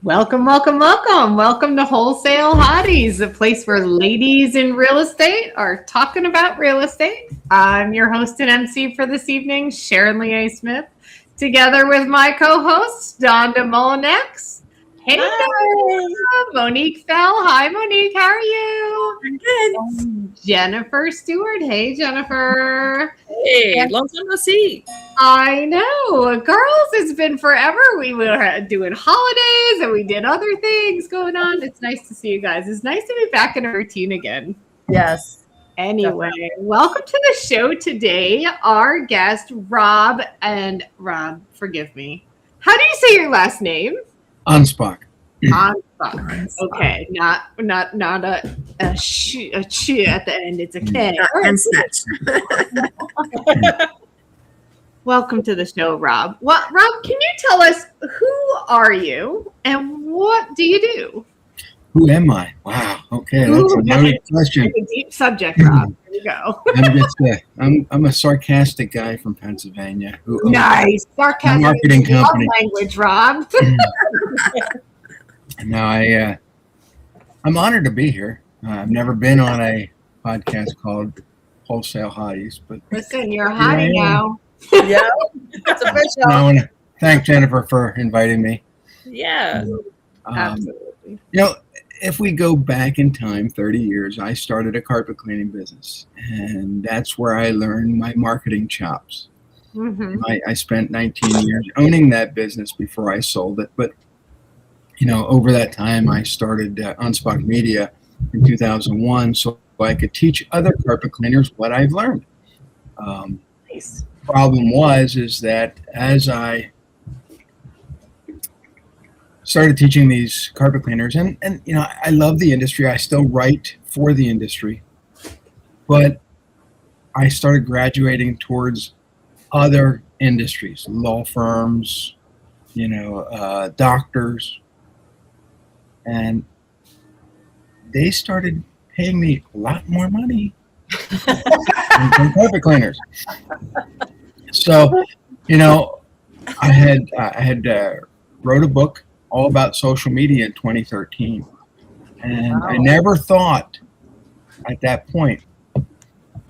Welcome, welcome, welcome. Welcome to Wholesale Hotties, a place where ladies in real estate are talking about real estate. I'm your host and MC for this evening, Sharon Lee Smith, together with my co-host, Donda Molinex. Hey, Donda. Monique Fell. Hi, Monique. How are you? I'm good. Jennifer Stewart. Hey, Jennifer. Hey, long time no see. I know. Girls, it's been forever. We were doing holidays and we did other things going on. It's nice to see you guys. It's nice to be back in a routine again. Yes. Anyway, welcome to the show today. Our guest, Rob, forgive me. How do you say your last name? Anspach. Anspach. Okay, not a ch at the end. It's a K. Anspach. Welcome to the show, Rob. Well, Rob, can you tell us who are you and what do you do? Who am I? Wow. Okay, that's a loaded question. It's a deep subject, Rob. Here you go. I'm a sarcastic guy from Pennsylvania. Nice. Sarcastic marketing company. Language, Rob. No, I'm honored to be here. I've never been on a podcast called Wholesale Hotties, but listen, you're a hottie now. Yeah, it's official. I want to thank Jennifer for inviting me. Yeah, absolutely. If we go back in time 30 years, I started a carpet cleaning business, and that's where I learned my marketing chops. Mm-hmm. I spent 19 years owning that business before I sold it, but over that time, I started Anspach Media in 2001 so I could teach other carpet cleaners what I've learned. Nice. Problem is that as I started teaching these carpet cleaners, and I love the industry. I still write for the industry, but I started graduating towards other industries, law firms, doctors, and they started paying me a lot more money than carpet cleaners. So, I had wrote a book all about social media in 2013, and I never thought at that point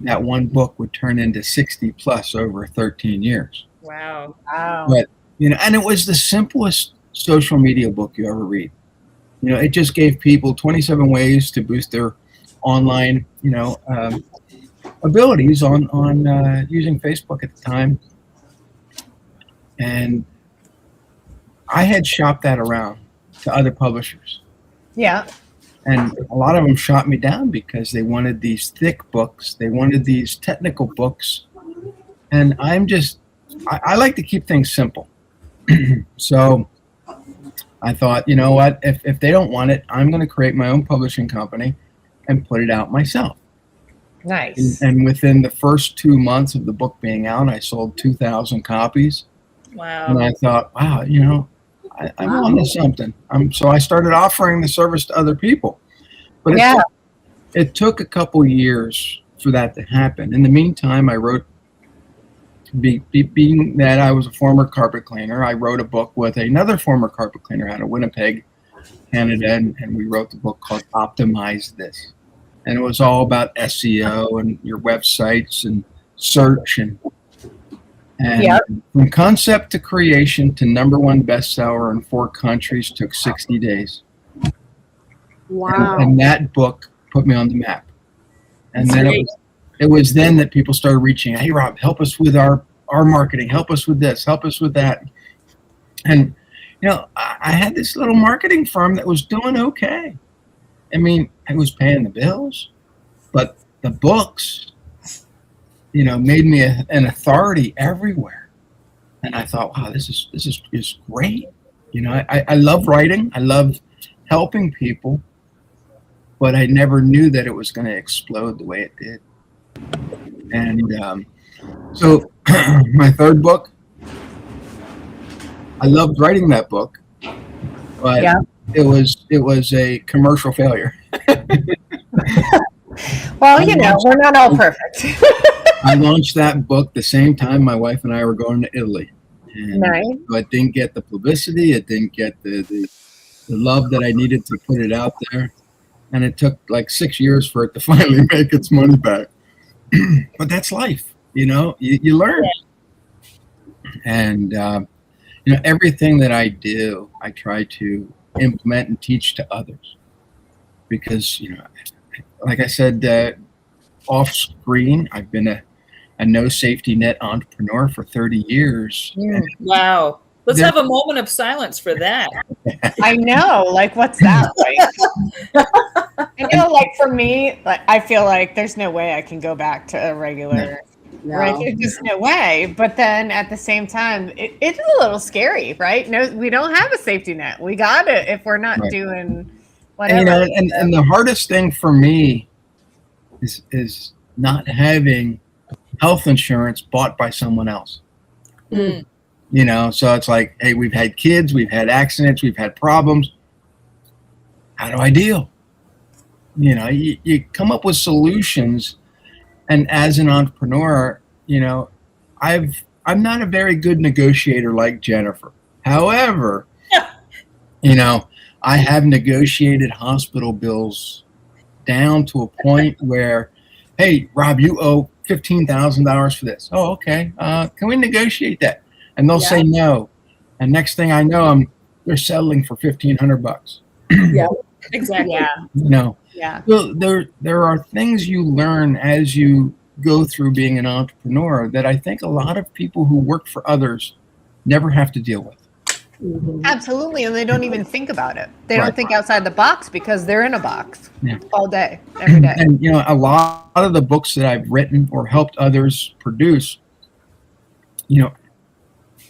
that one book would turn into 60 plus over 13 years. Wow. But and it was the simplest social media book you ever read. It just gave people 27 ways to boost their online, abilities on using Facebook at the time. And I had shopped that around to other publishers. Yeah. And a lot of them shot me down because they wanted these thick books. They wanted these technical books. And I like to keep things simple. So I thought, you know what, if they don't want it, I'm going to create my own publishing company and put it out myself. Nice. And within the first 2 months of the book being out, I sold 2,000 copies. Wow. And I thought, wow, I'm on to something. So I started offering the service to other people. But it took a couple years for that to happen. In the meantime, I wrote, being that I was a former carpet cleaner, I wrote a book with another former carpet cleaner out of Winnipeg, Canada, and we wrote the book called Optimize This. And it was all about SEO and your websites and search and from concept to creation to #1 bestseller in 4 countries took 60 days. Wow. And that book put me on the map. And then it was then that people started reaching out. Hey, Rob, help us with our marketing. Help us with this. Help us with that. And, I had this little marketing firm that was doing okay. I mean, I was paying the bills, but the books, made me an authority everywhere. And I thought, wow, this is great. I love writing. I love helping people, but I never knew that it was going to explode the way it did. And so my third book, I loved writing that book, but it was a commercial failure. Well, we're not all perfect. I launched that book the same time my wife and I were going to Italy. And nice. So it didn't get the publicity. It didn't get the love that I needed to put it out there. And it took like 6 years for it to finally make its money back. But that's life, you learn. And, everything that I do, I try to implement and teach to others. Because, like I said, off screen, I've been a no safety net entrepreneur for 30 years. Wow. Let's have a moment of silence for that. I know. Like, what's that like? Like for me, like I feel like there's no way I can go back to a regular. No. Right? There's just no way. But then at the same time, it's a little scary, right? No, we don't have a safety net. We got it if we're not doing whatever. And the hardest thing for me is not having health insurance bought by someone else. So it's like, hey, we've had kids, we've had accidents, we've had problems. How do I deal? You come up with solutions. And as an entrepreneur, I'm not a very good negotiator like Jennifer. However, I have negotiated hospital bills down to a point where, hey, Rob, you owe $15,000 for this. Oh, okay. Can we negotiate that? And they'll say no. And next thing I know, they're settling for $1,500. Yeah, exactly. Yeah. So there are things you learn as you go through being an entrepreneur that I think a lot of people who work for others never have to deal with. Absolutely. And they don't even think about it. They don't think outside the box because they're in a box all day, every day. And, a lot of the books that I've written or helped others produce,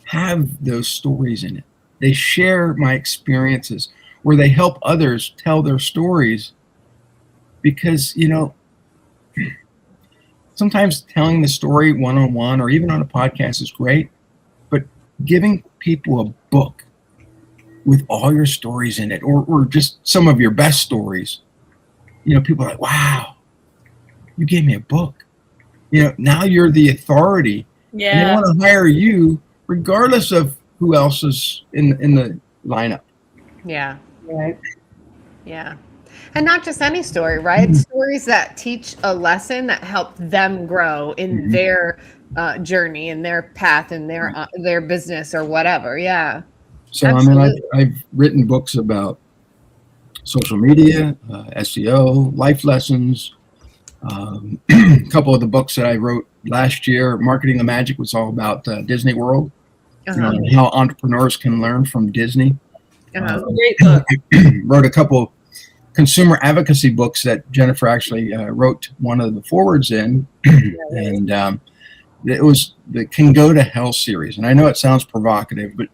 have those stories in it. They share my experiences where they help others tell their stories. Because, sometimes telling the story one-on-one or even on a podcast is great, but giving people a book with all your stories in it or just some of your best stories, people are like, wow, you gave me a book. Now you're the authority. Yeah. And they want to hire you regardless of who else is in the lineup. Yeah. Right. Yeah. And not just any story, right? Stories that teach a lesson that help them grow in their journey, in their path, in their business or whatever. Yeah. So, I've written books about social media, SEO, life lessons. A couple of the books that I wrote last year, Marketing the Magic, was all about Disney World, how entrepreneurs can learn from Disney. Great book. Wrote a couple consumer advocacy books that Jennifer actually wrote one of the forwards in, and it was the Can Go to Hell series. And I know it sounds provocative, but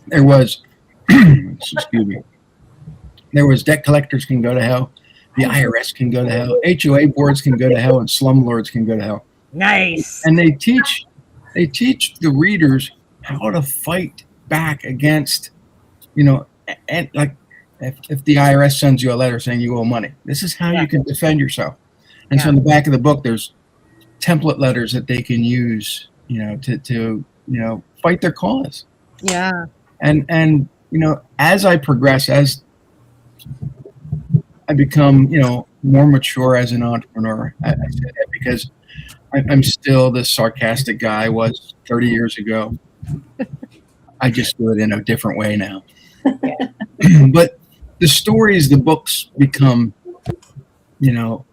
there was, excuse me, there was Debt Collectors Can Go to Hell, the IRS can go to hell, HOA boards can go to hell, and slumlords can go to hell. Nice. And they teach the readers how to fight back against, and like if the IRS sends you a letter saying you owe money, this is how you can defend yourself. And so in the back of the book, there's template letters that they can use, to fight their cause. Yeah. And as I progress, as I become, more mature as an entrepreneur, I say that because I'm still the sarcastic guy I was 30 years ago. I just do it in a different way now. But the stories, the books become,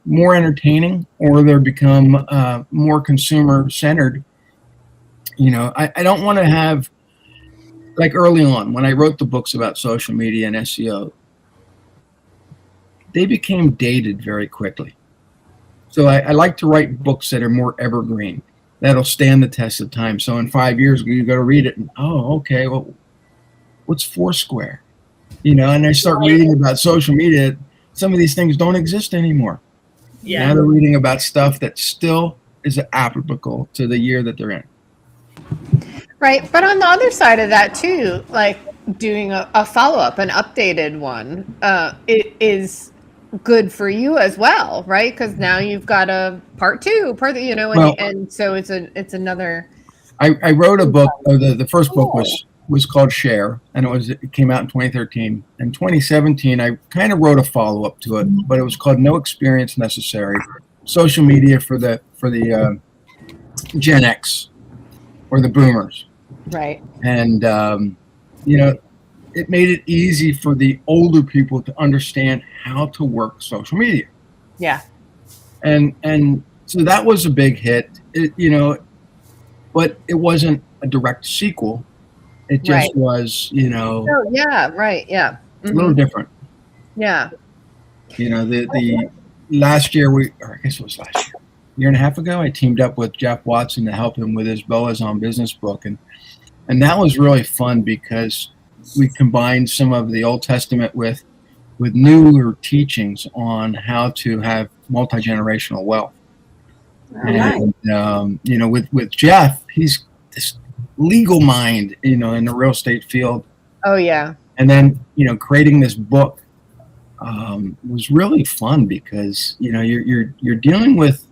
more entertaining, or they become more consumer centered. I don't want to have, like early on when I wrote the books about social media and SEO, they became dated very quickly. So I like to write books that are more evergreen, that'll stand the test of time. So in 5 years, you go to read it and, okay, well, what's Foursquare? And I start reading about social media. Some of these things don't exist anymore. Yeah. Now they're reading about stuff that still is applicable to the year that they're in. Right. But on the other side of that too, like doing a follow-up, an updated one, it is good for you as well, right? Because now you've got a part two, and so it's another. I wrote a book. The first book was was called Share, and it came out in 2013. In 2017, I kind of wrote a follow-up to it, but it was called No Experience Necessary: Social Media for the Gen X or the Boomers. Right. And it made it easy for the older people to understand how to work social media. Yeah. And so that was a big hit. But it wasn't a direct sequel. It just was, Oh, yeah, right, yeah. A little different. Yeah. The last year I guess it was last year and a half ago, I teamed up with Jeff Watson to help him with his Boaz on Business book. And that was really fun because we combined some of the Old Testament with newer teachings on how to have multi-generational wealth. And, with Jeff, he's this legal mind, in the real estate field. Oh, yeah. And then, creating this book was really fun because, you're dealing with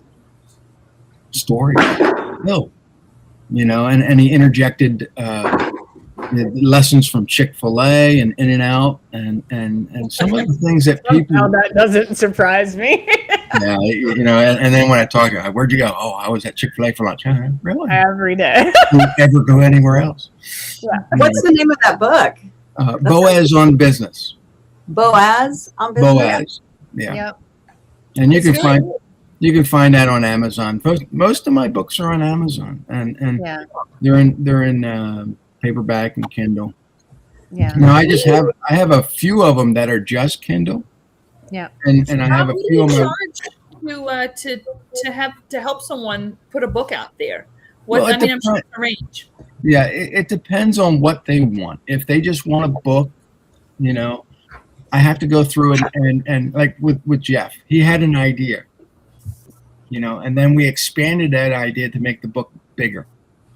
stories. And he interjected the lessons from Chick-fil-A and In-N-Out and some of the things that people. Somehow that doesn't surprise me. Yeah, and then when I talk, where'd you go? Oh, I was at Chick-fil-A for lunch. Really? Every day. Do you ever go anywhere else? Yeah. What's the name of that book? Boaz on Business. Boaz on Business? Boaz. Yeah. Yep. And you can find that on Amazon. Most of my books are on Amazon, and they're in paperback and Kindle. Yeah. Now I have a few of them that are just Kindle. Yeah. And I have a few of them. To help someone put a book out there. I'm sure it's a range. Yeah, it depends on what they want. If they just want a book, I have to go through it and like with Jeff, he had an idea, and then we expanded that idea to make the book bigger,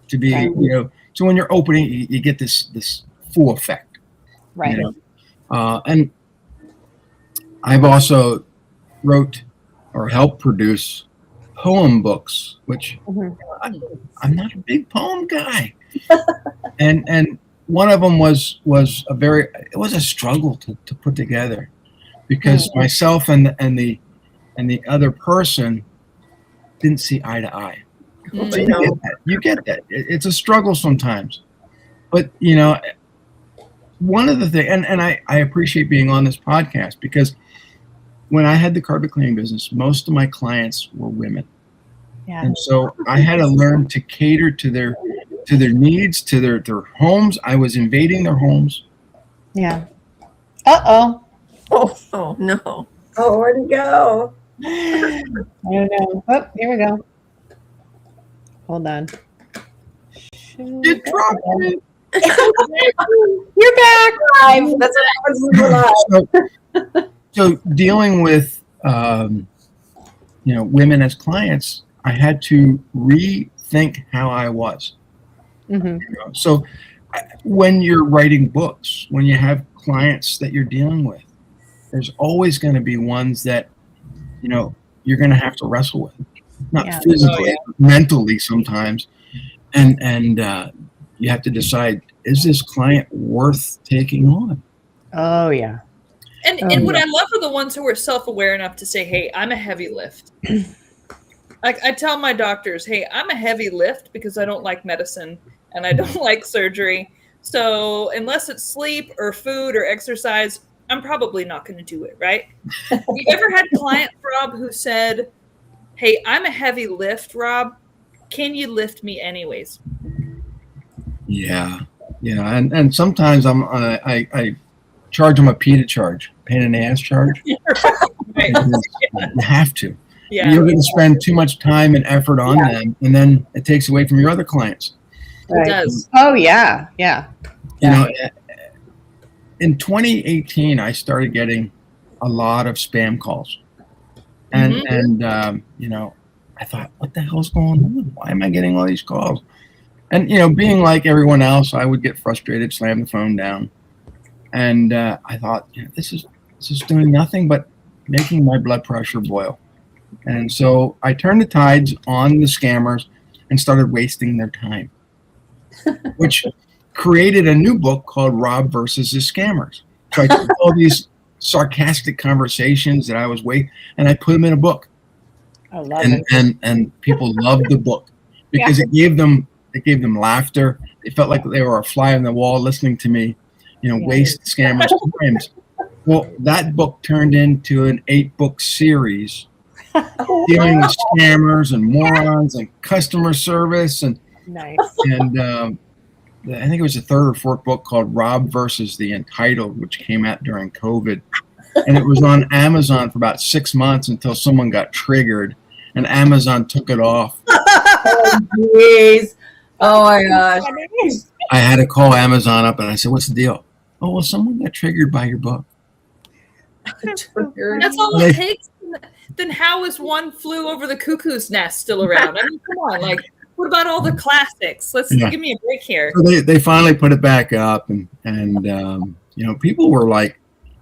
to be, so when you're opening, you get this full effect. Right. And I've also wrote or helped produce poem books, which I'm not a big poem guy. and one of them was a struggle to put together because myself and the other person didn't see eye to eye. So you get that. It's a struggle sometimes. But, one of the things, and I appreciate being on this podcast because when I had the carpet cleaning business, most of my clients were women. Yeah. And so I had to learn to cater to their needs, to their homes. I was invading their homes. Yeah. Uh-oh. Oh, no. Oh, where'd it go? I don't know. Oh, here we go. Hold on. You dropped it. You're back. Live. That's what happens when we're live. So dealing with women as clients, I had to rethink how I was. Mm-hmm. So when you're writing books, when you have clients that you're dealing with, there's always going to be ones that you're going to have to wrestle with, not physically, but mentally sometimes, and you have to decide, is this client worth taking on? Oh yeah. And what I love are the ones who are self-aware enough to say, hey, I'm a heavy lift. I tell my doctors, hey, I'm a heavy lift because I don't like medicine and I don't like surgery. So unless it's sleep or food or exercise, I'm probably not going to do it, right? Have you ever had clients, Rob, who said, hey, I'm a heavy lift, Rob. Can you lift me anyways? Yeah. And sometimes I charge them a pain in the ass charge. Right. You have to. Yeah. You're going to spend too much time and effort on them, and then it takes away from your other clients. It does. Oh yeah. Yeah. In 2018, I started getting a lot of spam calls, and I thought, what the hell's going on? Why am I getting all these calls? And being like everyone else, I would get frustrated, slam the phone down, and I thought, this is doing nothing but making my blood pressure boil. And so I turned the tides on the scammers and started wasting their time, which created a new book called Rob versus the Scammers. So I took all these sarcastic conversations that I was and I put them in a book. I love it. And people loved the book because it gave them laughter. They felt like they were a fly on the wall listening to me, waste scammers' times. Well, that book turned into an 8-book series dealing with scammers and morons and customer service and Nice. and I think it was the 3rd or 4th book called Rob versus the Entitled, which came out during COVID. And it was on Amazon for about 6 months until someone got triggered and Amazon took it off. Oh, jeez. Oh, my gosh. I had to call Amazon up and I said, what's the deal? Oh, well, someone got triggered by your book. That's all it takes. Then how is One Flew Over the Cuckoo's Nest still around? I mean, come on. Like, what about all the classics? Give me a break here. So they finally put it back up and people were like,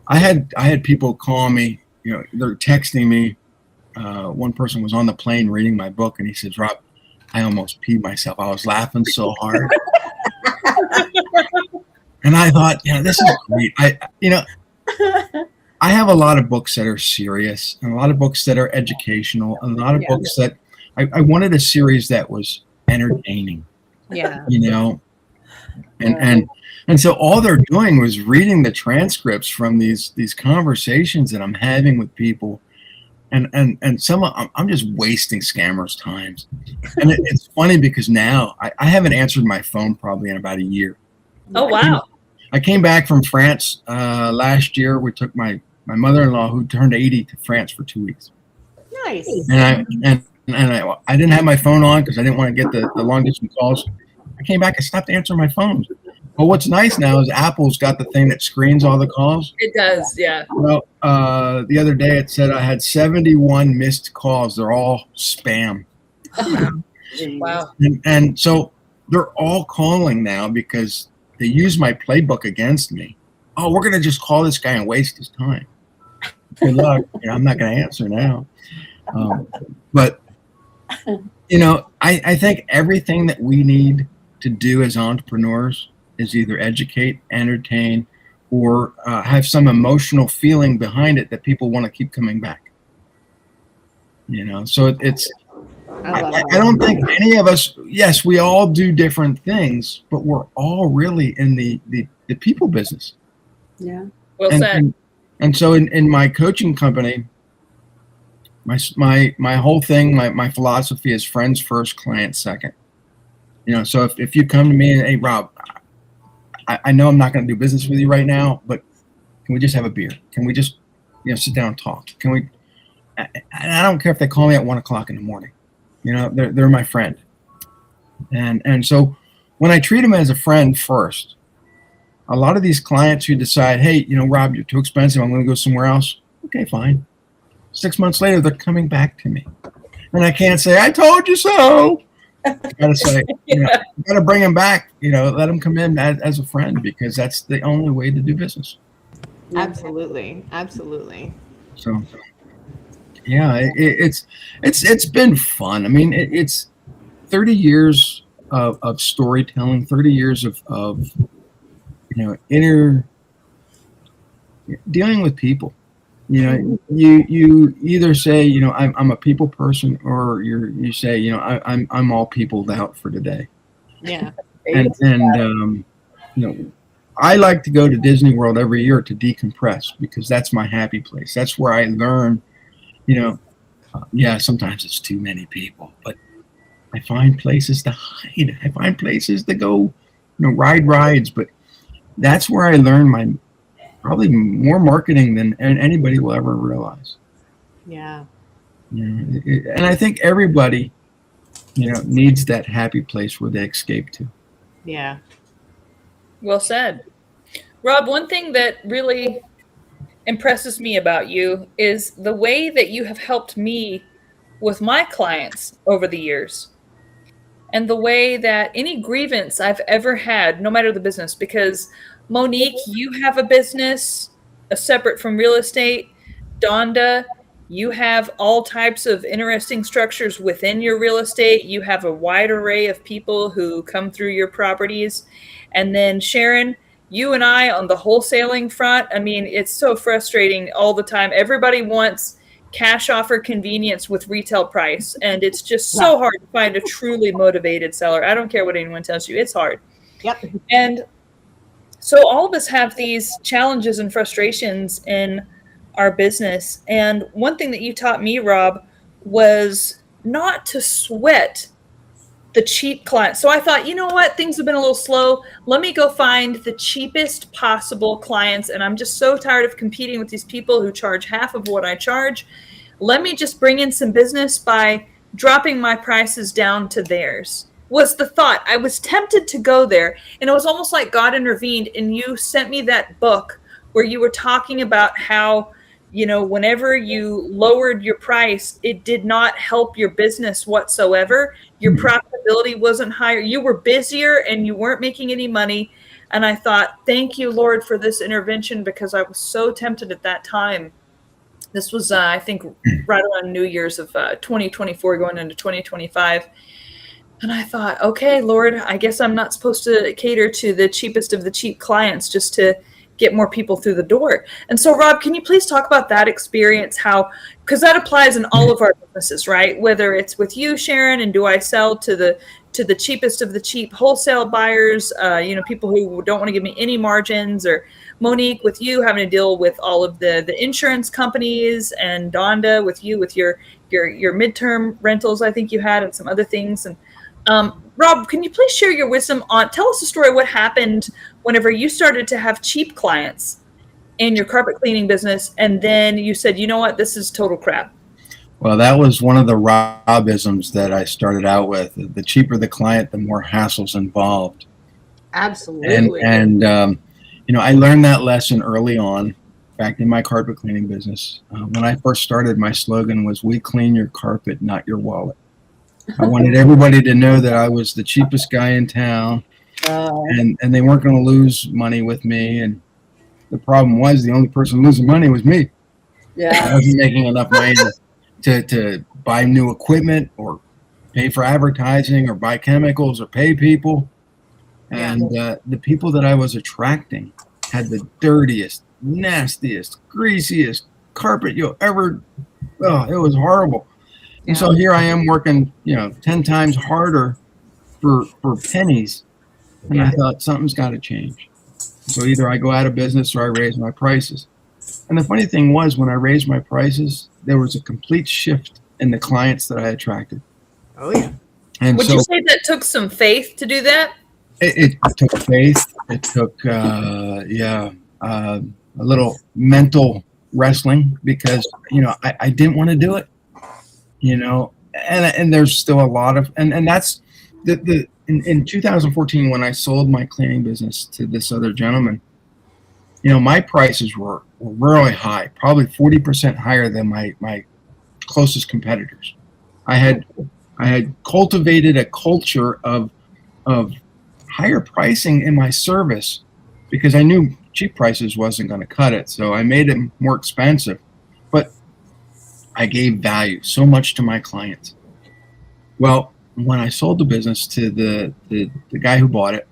I had people call me, they're texting me. One person was on the plane reading my book and he says, Rob, I almost peed myself. I was laughing so hard. And I thought, this is great. I have a lot of books that are serious and a lot of books that are educational and a lot of books that I wanted a series that was entertaining. Yeah. And so all they're doing was reading the transcripts from these conversations that I'm having with people. And some I'm just wasting scammers' times. And it's funny because now I haven't answered my phone probably in about a year. Oh, wow. I came back from France last year. We took my mother-in-law, who turned 80, to France for 2 weeks. Nice. And I didn't have my phone on because I didn't want to get the long-distance calls. I came back. I stopped answering my phones. Well, what's nice now is Apple's got the thing that screens all the calls. It does, yeah. Well, the other day it said I had 71 missed calls. They're all spam. Wow. And so they're all calling now because they use my playbook against me. Oh, we're going to just call this guy and waste his time. Good luck. I'm not going to answer now. But, I think everything that we need to do as entrepreneurs is either educate, entertain, or have some emotional feeling behind it that people want to keep coming back. So it's, I don't think any of us, yes, we all do different things, but we're all really in the people business. Yeah. Well said. And so in my coaching company, my whole thing, my philosophy is friends first, clients second. So if you come to me and, hey, Rob, I know I'm not going to do business with you right now, but can we just have a beer? Can we just, sit down and talk? Can we? And I don't care if they call me at 1 o'clock in the morning. They're my friend. And so when I treat them as a friend first, a lot of these clients who decide, hey, Rob, you're too expensive. I'm going to go somewhere else. Okay, fine. 6 months later, they're coming back to me. And I can't say, I told you so. I got to say, you got to bring them back, let them come in as a friend because that's the only way to do business. Absolutely. Absolutely. So, yeah, it's been fun. I mean, it's 30 years of storytelling, 30 years of dealing with people. You either say, I'm a people person, or you say, I'm all peopled out for today. Yeah. And I like to go to Disney World every year to decompress because that's my happy place. That's where I learn, sometimes it's too many people, but I find places to hide. I find places to go, ride rides, but that's where I learn probably more marketing than anybody will ever realize. Yeah. And I think everybody, needs that happy place where they escape to. Yeah. Well said. Rob, one thing that really impresses me about you is the way that you have helped me with my clients over the years. And the way that any grievance I've ever had, no matter the business, because Monique, you have a business separate from real estate. Donda, You have all types of interesting structures within your real estate. You have a wide array of people who come through your properties. And then Sharon, you and I on the wholesaling front, I mean, it's so frustrating all the time. Everybody wants cash offer convenience with retail price. And it's just so hard to find a truly motivated seller. I don't care what anyone tells you, it's hard. Yep. And so all of us have these challenges and frustrations in our business. And one thing that you taught me, Rob, was not to sweat the cheap clients. So I thought, you know what, things have been a little slow. Let me go find the cheapest possible clients. And I'm just so tired of competing with these people who charge half of what I charge. Let me just bring in some business by dropping my prices down to theirs. Was the thought. I was tempted to go there. And it was almost like God intervened and you sent me that book where you were talking about how, you know, whenever you lowered your price, it did not help your business whatsoever. Your profitability wasn't higher. You were busier and you weren't making any money. And I thought, thank you, Lord, for this intervention, because I was so tempted at that time. This was, I think, right around New Year's of 2024 going into 2025. And I thought, okay, Lord, I guess I'm not supposed to cater to the cheapest of the cheap clients just to get more people through the door. And so, Rob, can you please talk about that experience? How, because that applies in all of our businesses, right? Whether it's with you, Sharon, and do I sell to the cheapest of the cheap wholesale buyers, people who don't want to give me any margins, or Monique with you having to deal with all of the insurance companies, and Donda with you with your midterm rentals, I think you had, and some other things. And Rob, can you please share your wisdom on, tell us a story, what happened whenever you started to have cheap clients in your carpet cleaning business, and then you said, you know what, this is total crap. Well, that was one of the Robisms that I started out with. The cheaper the client, the more hassles involved. Absolutely. And I learned that lesson early on back in my carpet cleaning business. When I first started, my slogan was, "We clean your carpet, not your wallet." I wanted everybody to know that I was the cheapest guy in town, and they weren't going to lose money with me. And the problem was, the only person losing money was me. Yeah. I wasn't making enough money to buy new equipment or pay for advertising or buy chemicals or pay people. And the people that I was attracting had the dirtiest, nastiest, greasiest carpet you'll ever. Oh, it was horrible. And so here I am working, 10 times harder for pennies. And I thought, something's got to change. So either I go out of business or I raise my prices. And the funny thing was, when I raised my prices, there was a complete shift in the clients that I attracted. Oh, yeah. And Would you say that took some faith to do that? It took faith. It took, a little mental wrestling, because, I didn't want to do it. And there's still a lot of, and that's in 2014, when I sold my cleaning business to this other gentleman, my prices were really high, probably 40% higher than my closest competitors. I had cultivated a culture of higher pricing in my service, because I knew cheap prices wasn't going to cut it. So I made it more expensive, but I gave value so much to my clients. Well, when I sold the business to the guy who bought it,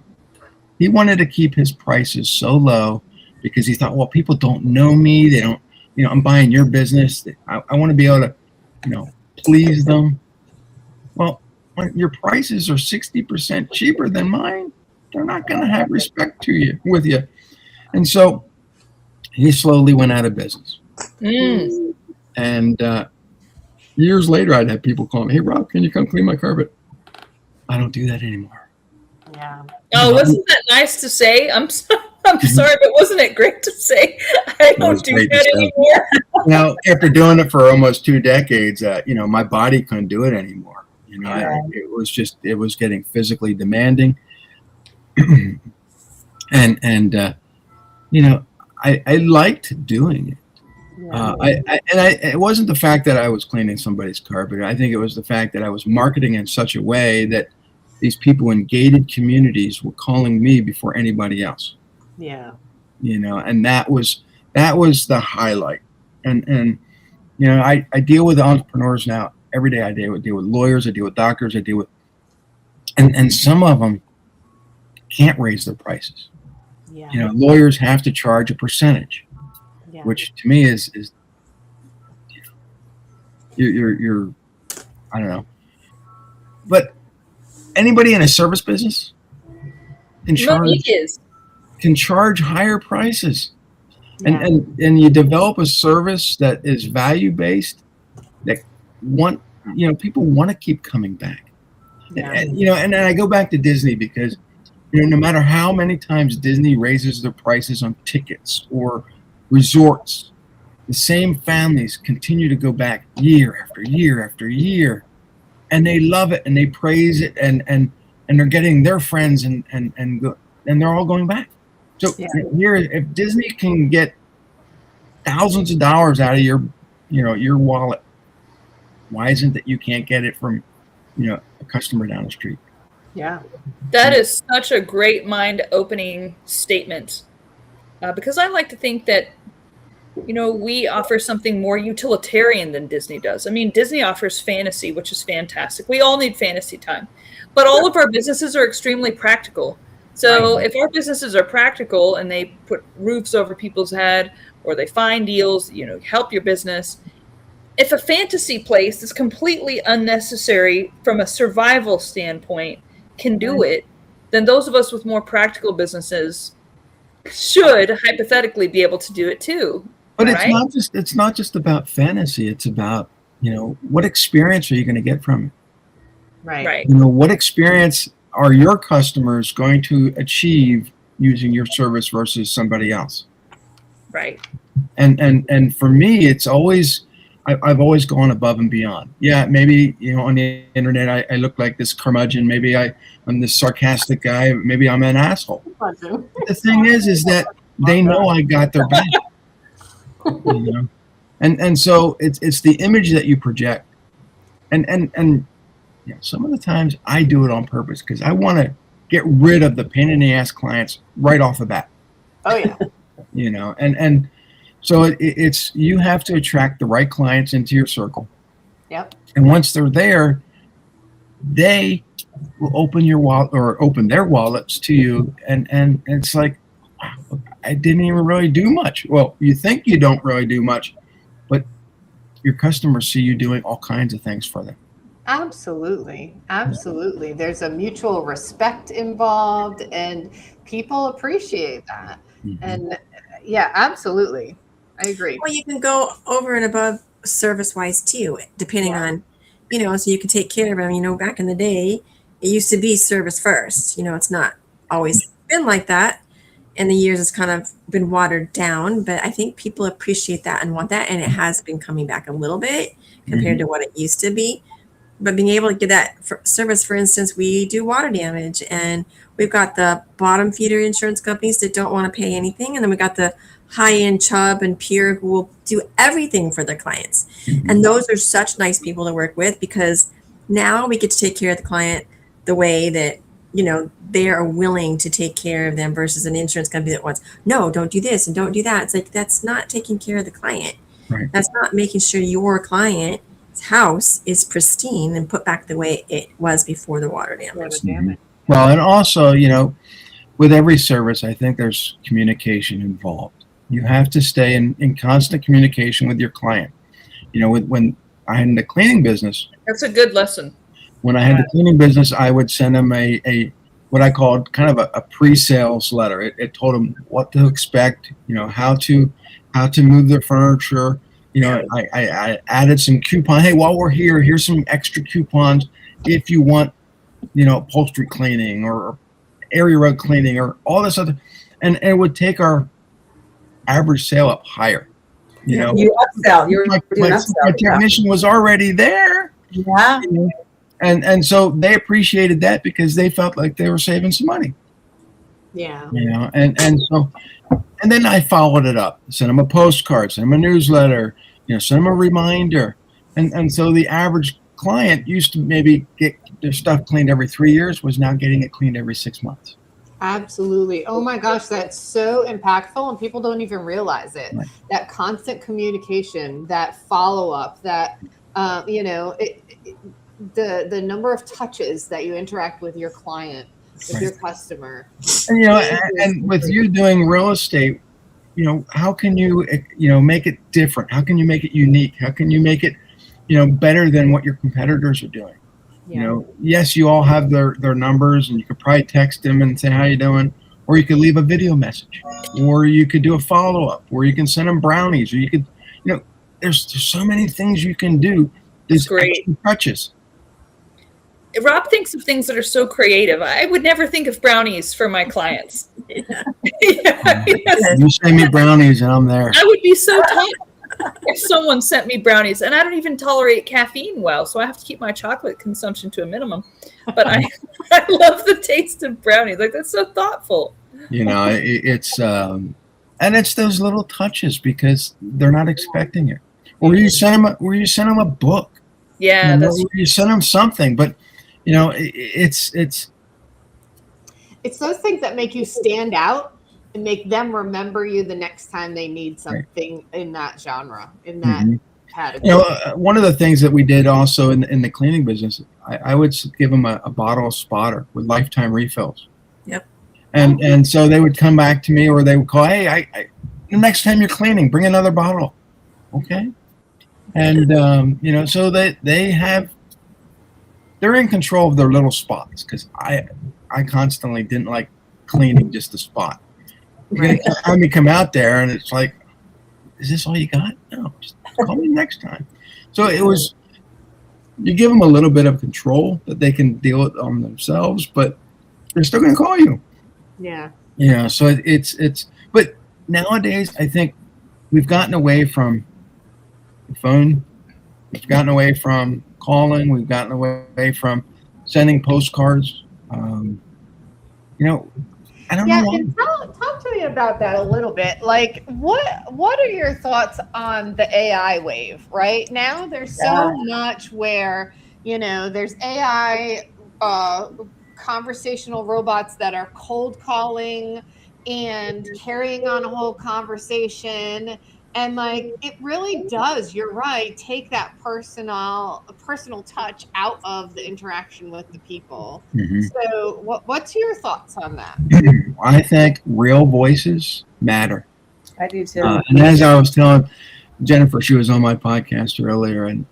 he wanted to keep his prices so low because he thought, well, people don't know me. They don't, I'm buying your business. I want to be able to, please them. Well, when your prices are 60% cheaper than mine, they're not going to have respect with you. And so he slowly went out of business. And years later, I'd have people call me, "Hey, Rob, can you come clean my carpet?" I don't do that anymore. Yeah. Oh, wasn't that nice to say? I'm sorry, but wasn't it great to say? I don't do that anymore. Now, after doing it for almost 2 decades, my body couldn't do it anymore. It was getting physically demanding. and I liked doing it. It wasn't the fact that I was cleaning somebody's carpet. I think it was the fact that I was marketing in such a way that these people in gated communities were calling me before anybody else. Yeah. And that was the highlight. And You know, I deal with entrepreneurs now every day. I deal with lawyers, I deal with doctors, I deal with, and some of them can't raise their prices. Yeah. You know, lawyers have to charge a percentage, Yeah. which to me is you're I don't know. But anybody in a service business can charge higher prices. Yeah. And you develop a service that is value based, that people want to keep coming back. Yeah. And then I go back to Disney because no matter how many times Disney raises their prices on tickets or resorts, the same families continue to go back year after year after year, and they love it and they praise it, and they're getting their friends and they're all going back. So here, if Disney can get thousands of dollars out of your wallet, why isn't that you can't get it from a customer down the street? Yeah. That is such a great mind-opening statement, because I like to think that we offer something more utilitarian than Disney does. I mean, Disney offers fantasy, which is fantastic. We all need fantasy time, but all of our businesses are extremely practical. So if our businesses are practical and they put roofs over people's head, or they find deals, help your business. If a fantasy place is completely unnecessary from a survival standpoint can do it, then those of us with more practical businesses should hypothetically be able to do it too. But it's not just about fantasy. It's about, what experience are you going to get from it? Right. What experience are your customers going to achieve using your service versus somebody else? Right. And for me, it's always, I've always gone above and beyond. Yeah, maybe, on the internet, I look like this curmudgeon. Maybe I'm this sarcastic guy. Maybe I'm an asshole. The thing is that they know I got their back. And so it's the image that you project. And some of the times I do it on purpose because I want to get rid of the pain in the ass clients right off the bat. Oh yeah. And so it's you have to attract the right clients into your circle. Yep. And once they're there, they will open your wallet or open their wallets to you, and it's like, wow, I didn't even really do much. Well, you think you don't really do much, but your customers see you doing all kinds of things for them. Absolutely. There's a mutual respect involved, and people appreciate that. Mm-hmm. And yeah, absolutely. I agree. Well, you can go over and above service-wise too, depending on, so you can take care of them. Back in the day, it used to be service first. It's not always been like that. In the years, it's kind of been watered down, but I think people appreciate that and want that, and it has been coming back a little bit compared to what it used to be. But being able to get that service, for instance, we do water damage, and we've got the bottom feeder insurance companies that don't want to pay anything, and then we got the high-end Chubb and Pure who will do everything for their clients. And those are such nice people to work with, because now we get to take care of the client the way that they are willing to take care of them versus an insurance company that wants, no, don't do this and don't do that. It's like, that's not taking care of the client. Right. That's not making sure your client's house is pristine and put back the way it was before the water damage. Well, and also, with every service, I think there's communication involved. You have to stay in constant communication with your client. When I had the cleaning business. That's a good lesson. When I had the cleaning business, I would send them a what I called kind of a pre-sales letter. It told them what to expect, how to move their furniture. I added some coupon. Hey, while we're here, here's some extra coupons if you want, upholstery cleaning or area rug cleaning or all this other, and it would take our average sale up higher. You upsell. You were doing upsell. My technician was already there. Yeah. And so they appreciated that because they felt like they were saving some money. Yeah. And then I followed it up. Sent them a postcard, sent them a newsletter, sent them a reminder. And so the average client used to maybe get their stuff cleaned every 3 years, was now getting it cleaned every 6 months. Absolutely. Oh my gosh, that's so impactful, and people don't even realize it. Right. That constant communication, that follow up, that the number of touches that you interact with your client, with your customer. And and with you doing real estate, how can you make it different? How can you make it unique? How can you make it better than what your competitors are doing? Yeah. Yes, you all have their numbers, and you could probably text them and say, how you doing? Or you could leave a video message, or you could do a follow-up, or you can send them brownies, or you could, there's so many things you can do. There's great touches. Rob thinks of things that are so creative. I would never think of brownies for my clients. You send me brownies and I'm there. I would be so touched if someone sent me brownies, and I don't even tolerate caffeine well, so I have to keep my chocolate consumption to a minimum. But I love the taste of brownies. Like, that's so thoughtful. It's and it's those little touches because they're not expecting it. Or you send them a book. Yeah, you send them something, but it's those things that make you stand out and make them remember you the next time they need something in that genre, in that category. One of the things that we did also in the cleaning business, I would give them a bottle of spotter with lifetime refills. Yep. And so they would come back to me, or they would call, hey, the next time you're cleaning, bring another bottle. Okay. And, so that they're in control of their little spots, because I constantly didn't like cleaning just a spot. You're going to have me come out there and it's like, is this all you got? No, just call me next time. So it was, you give them a little bit of control that they can deal with on themselves, but they're still going to call you. Yeah. So it's, but nowadays I think we've gotten away from the phone. We've gotten away from calling. We've gotten away from sending postcards. I don't know. And talk to me about that a little bit. Like, what are your thoughts on the AI wave? Right now, there's so much where there's AI conversational robots that are cold calling and carrying on a whole conversation. And like, it really does, you're right, take that personal touch out of the interaction with the people. So what's your thoughts on that? I think real voices matter. I do too. And as I was telling Jennifer, she was on my podcast earlier, and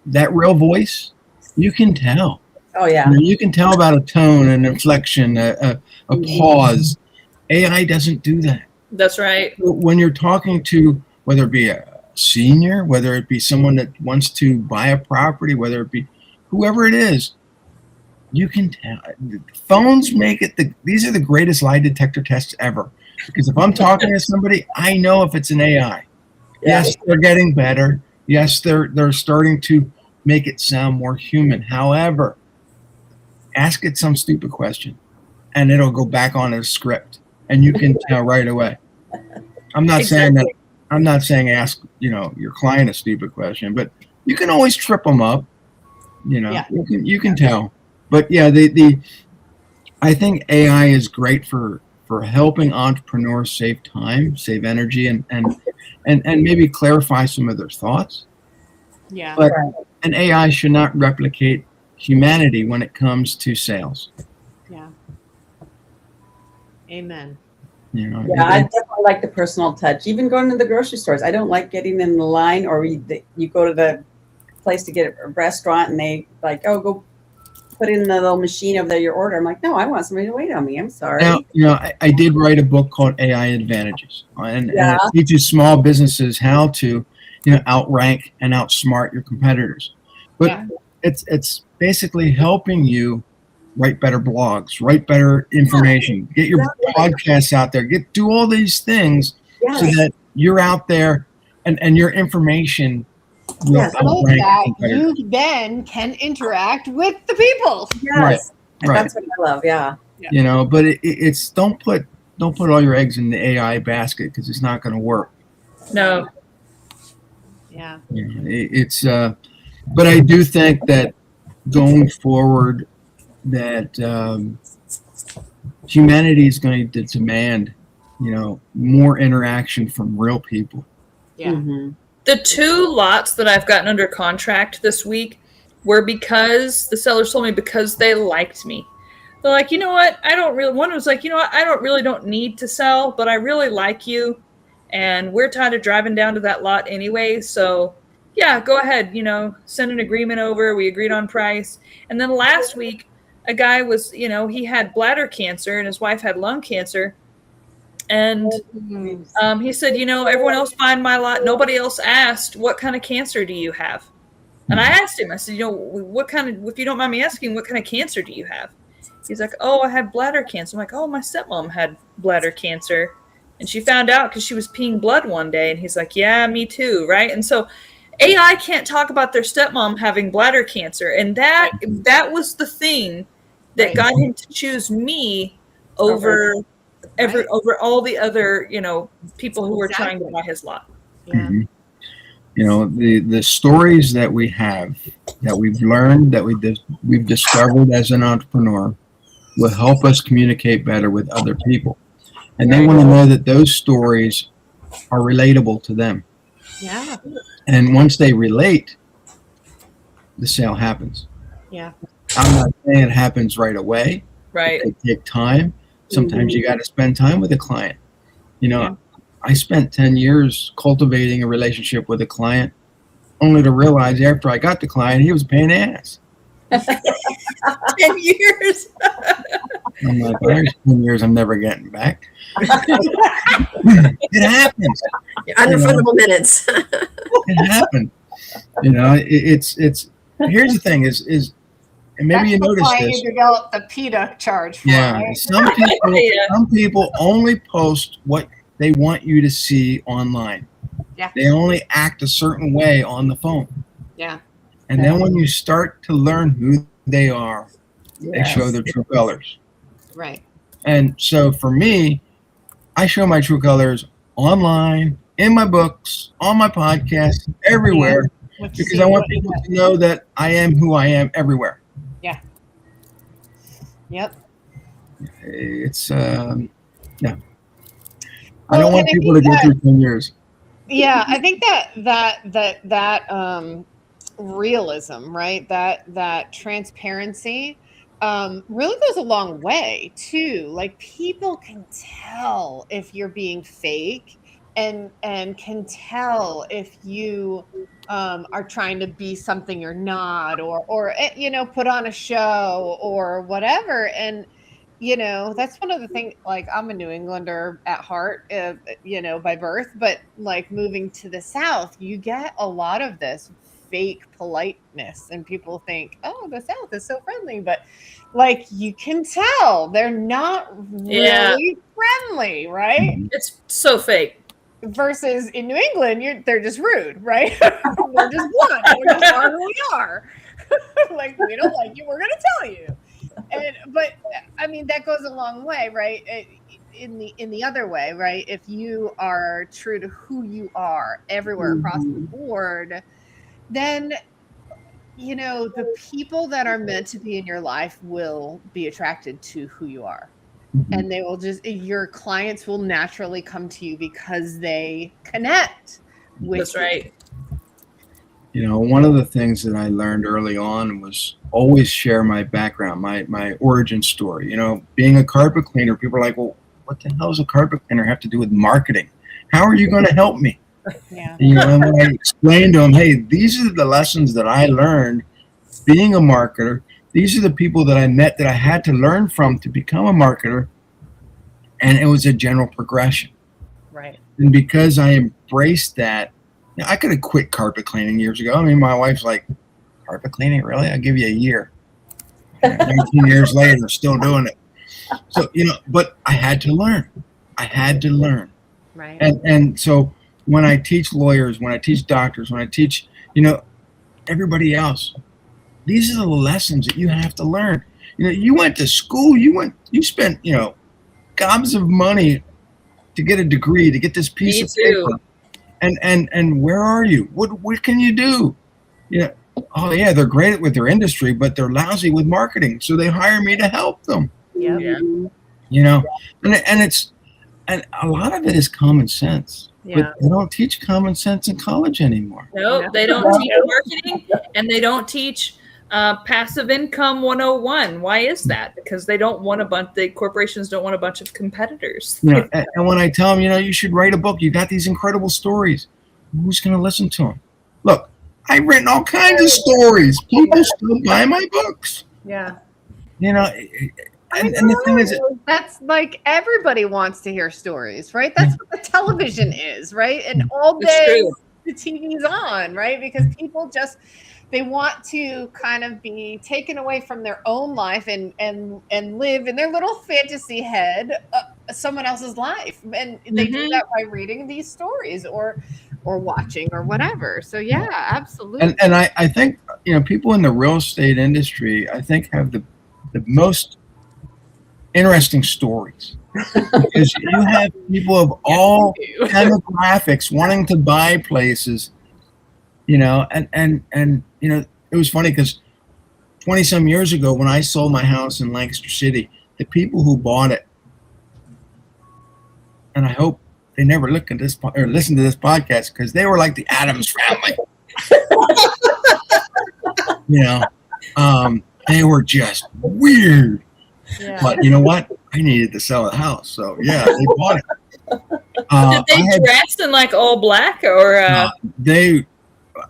that real voice, you can tell. Oh yeah. You can tell about a tone, an inflection, a pause. AI doesn't do that. That's right. When you're talking to, whether it be a senior, whether it be someone that wants to buy a property, whether it be whoever it is, you can tell. Phones make it these are the greatest lie detector tests ever. Because if I'm talking to somebody, I know if it's an AI. Yes, they're getting better. Yes, they're starting to make it sound more human. However, ask it some stupid question, and it'll go back on a script. And you can tell right away. I'm not saying that. I'm not saying ask your client a stupid question, but you can always trip them up. You can tell. But yeah, I think AI is great for helping entrepreneurs save time, save energy, and maybe clarify some of their thoughts. Yeah. But an AI should not replicate humanity when it comes to sales. Yeah. Amen. I definitely like the personal touch. Even going to the grocery stores, I don't like getting in the line, or you go to the place to get a restaurant and they like, oh, go put in the little machine over there your order. I'm like, no, I want somebody to wait on me. I'm sorry. Now, I did write a book called AI Advantages, and it teaches small businesses how to outrank and outsmart your competitors. But it's basically helping you write better blogs, write better information, get your podcasts out there, do all these things so that you're out there and your information will outrank competitors. You then can interact with the people. Yes. Right. That's what I love. Yeah. But it's don't put all your eggs in the AI basket, because it's not going to work. No. Yeah. It's but I do think that going forward, that humanity is going to demand, more interaction from real people. Yeah. Mhm. The 2 lots that I've gotten under contract this week were because the sellers told me because they liked me. They're like, you know what? One was like, you know what? I don't need to sell, but I really like you. And we're tired of driving down to that lot anyway. So yeah, go ahead, send an agreement over. We agreed on price. And then last week, a guy was, he had bladder cancer and his wife had lung cancer. And he said, everyone else buying my lot. Nobody else asked, what kind of cancer do you have? And I asked him, I said, if you don't mind me asking, what kind of cancer do you have? He's like, oh, I had bladder cancer. I'm like, oh, my stepmom had bladder cancer. And she found out because she was peeing blood one day. And he's like, yeah, me too. Right. And so AI can't talk about their stepmom having bladder cancer. And that was the thing that got him to choose me over all the other, people who were trying to buy his lot. Yeah. Mm-hmm. The stories that we have, that we've learned, that we've discovered as an entrepreneur will help us communicate better with other people. And they want to know that those stories are relatable to them. Yeah. And once they relate, the sale happens. Yeah. I'm not saying it happens right away. Right. It take time. Sometimes you got to spend time with a client. I spent 10 years cultivating a relationship with a client, only to realize after I got the client, he was a pain in the ass. 10 years. I'm like, there's 10 years I'm never getting back. It happens. Unrefundable minutes. It happened. It's here's the thing is and maybe you noticed this. You develop the PETA charge for. Yeah. Right? Some people only post what they want you to see online. Yeah. They only act a certain way on the phone. Yeah. And then when you start to learn who they are, they show their true colors. Right. And so for me, I show my true colors online, in my books, on my podcast, everywhere, because I want people to know that I am who I am everywhere. Yeah. Yep. It's yeah. I don't want people to go through 10 years. Yeah, I think that realism, right? That transparency really goes a long way too. Like people can tell if you're being fake and can tell if you are trying to be something you're not, or put on a show or whatever. And that's one of the things, like I'm a New Englander at heart, by birth, but like moving to the South, you get a lot of this fake politeness and people think, oh, the South is so friendly, but like you can tell they're not really friendly, right? It's so fake. Versus in New England, they're just rude, right? We're just blunt. We're just are who we are. Like, we don't like you, we're going to tell you. But I mean, that goes a long way, right? In the other way, right? If you are true to who you are everywhere across the board, then the people that are meant to be in your life will be attracted to who you are. And they will your clients will naturally come to you because they connect with That's right. One of the things that I learned early on was always share my background, my origin story. Being a carpet cleaner, people are like, well, what the hell does a carpet cleaner have to do with marketing? How are you going to help me? Yeah. And when I explained to them, hey, these are the lessons that I learned being a marketer. These are the people that I met that I had to learn from to become a marketer. And it was a general progression. Right. And because I embraced that, I could have quit carpet cleaning years ago. I mean, my wife's like, carpet cleaning? Really? I'll give you a year. 19 years later, still doing it. So, but I had to learn. Right. And so when I teach lawyers, when I teach doctors, when I teach, everybody else, these are the lessons that you have to learn. You went to school, you spent, gobs of money to get a degree, to get this piece of paper. And where are you? What can you do? Oh yeah, they're great with their industry, but they're lousy with marketing. So they hire me to help them. Yep. Yeah. you know, and a lot of it is common sense. Yeah. But they don't teach common sense in college anymore. No, they don't teach marketing, and they don't teach passive income 101. Why is that? Because they don't want the corporations don't want a bunch of competitors. You know, and when I tell them, you should write a book, you got these incredible stories. Who's going to listen to them? Look, I've written all kinds of stories. People still buy my books. Yeah. And the thing is, that's like everybody wants to hear stories, right? That's what the television is, right? And all day the TV's on, right? Because people they want to kind of be taken away from their own life and live in their little fantasy head someone else's life, and they do that by reading these stories or watching or whatever. So yeah, absolutely. And I think people in the real estate industry, I think, have the most interesting stories, because you have people of all demographics wanting to buy places, and it was funny because 20 some years ago when I sold my house in Lancaster City, the people who bought it, and I hope they never look at this or listen to this podcast, because they were like the Addams family. They were just weird. Yeah. But you know what? I needed to sell a house, so yeah, they bought it. Did they dress in like all black, or?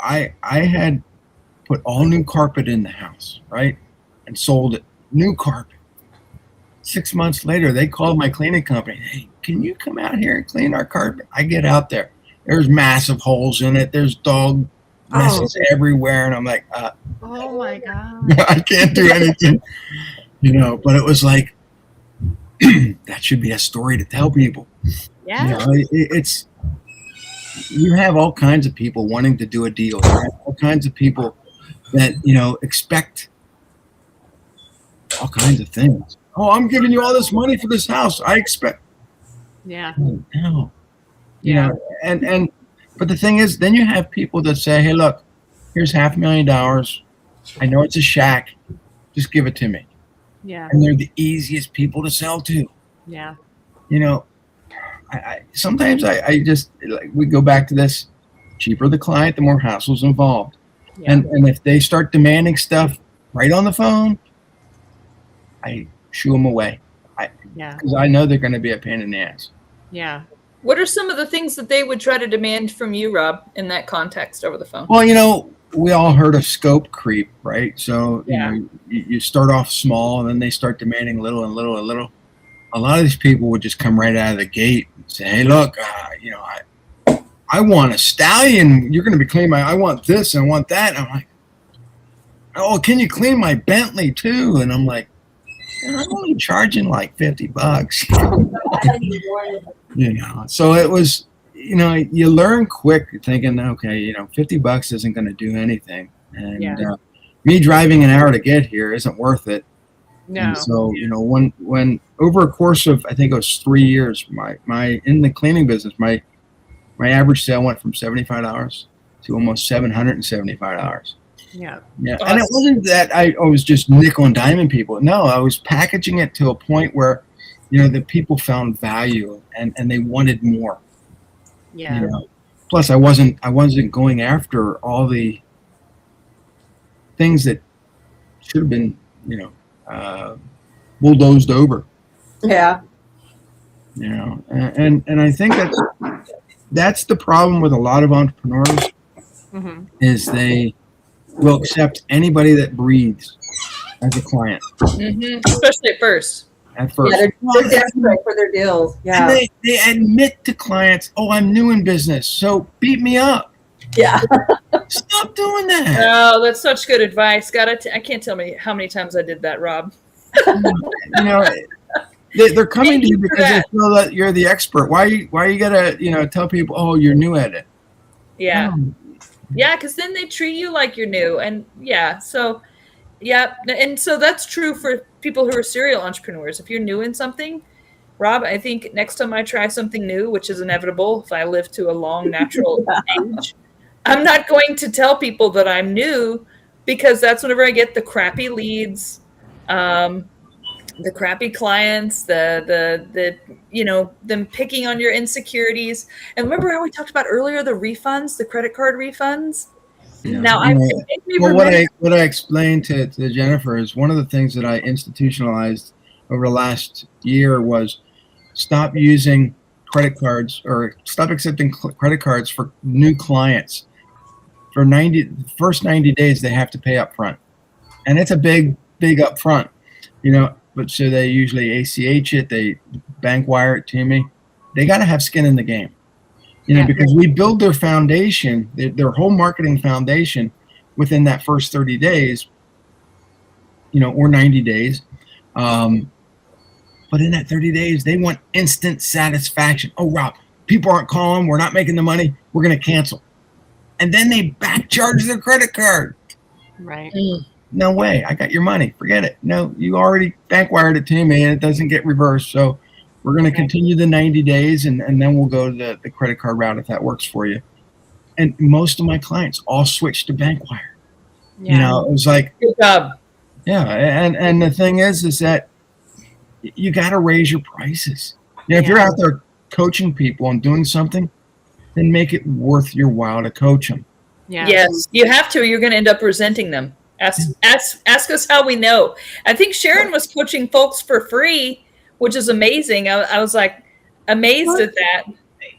I had put all new carpet in the house, right, and sold it, new carpet. 6 months later, they called my cleaning company. Hey, can you come out here and clean our carpet? I get out there. There's massive holes in it. There's dog messes everywhere, and I'm like, oh my God, I can't do anything. But it was like, that should be a story to tell people. Yeah. You have all kinds of people wanting to do a deal. You have all kinds of people that, expect all kinds of things. Oh, I'm giving you all this money for this house. I expect. Yeah. Oh, no. But the thing is, then you have people that say, hey, look, here's $500,000. I know it's a shack. Just give it to me. Yeah. And they're the easiest people to sell to. Yeah. Sometimes I just, we go back to this, cheaper the client, the more hassles involved. Yeah. And if they start demanding stuff right on the phone, I shoo them away. Because I know they're going to be a pain in the ass. Yeah. What are some of the things that they would try to demand from you, Rob, in that context over the phone? Well, we all heard of scope creep, right? So, you start off small and then they start demanding little and little and little. A lot of these people would just come right out of the gate and say, hey, look, I want a stallion. You're going to be cleaning I want this and I want that. And I'm like, oh, can you clean my Bentley too? And I'm like, I'm only charging like $50. So it was, you learn quick thinking, okay, $50 isn't going to do anything. And me driving an hour to get here isn't worth it. No. And so, when over a course of, I think it was 3 years, my in the cleaning business, my average sale went from $75 to almost $775. Yeah. Yeah. And it wasn't that I was just nickel and diming people. No, I was packaging it to a point where, the people found value and they wanted more. Yeah. Plus I wasn't going after all the things that should have been, bulldozed over. Yeah. And I think that's the problem with a lot of entrepreneurs, is they will accept anybody that breathes as a client. Especially at first. Yeah, they're desperate for their deals. Yeah. And they admit to clients, oh, I'm new in business, so beat me up. Yeah. Stop doing that. Oh, that's such good advice. I can't tell me how many times I did that, Rob. They're coming to you because they feel that you're the expert. Why you gotta, tell people, oh, you're new at it. Yeah. Yeah, because then they treat you like you're new. And so that's true for people who are serial entrepreneurs. If you're new in something, Rob, I think next time I try something new, which is inevitable if I live to a long natural age, I'm not going to tell people that I'm new, because that's whenever I get the crappy leads. the crappy clients, the them picking on your insecurities. And remember how we talked about earlier the refunds, the credit card refunds? Yeah. Now, What I explained to Jennifer is one of the things that I institutionalized over the last year was stop using credit cards or stop accepting credit cards for new clients. For first 90 days, they have to pay up front. And it's a big upfront, but so they usually ACH it, they bank wire it to me. They got to have skin in the game, because we build their foundation, their whole marketing foundation within that first 30 days, or 90 days. But in that 30 days, they want instant satisfaction. Oh, Rob, people aren't calling. We're not making the money. We're going to cancel. And then they back charge their credit card. Right. No way. I got your money. Forget it. No, you already bank wired it to me and it doesn't get reversed. So we're going to continue the 90 days and then we'll go to the credit card route if that works for you. And most of my clients all switched to bank wire. Yeah. It was like, good job. Yeah. And the thing is that you got to raise your prices. If you're out there coaching people and doing something, then make it worth your while to coach them. Yeah. Yes, you have to. You're going to end up resenting them. Ask us how we know. I think Sharon was coaching folks for free, which is amazing. I was like amazed at that.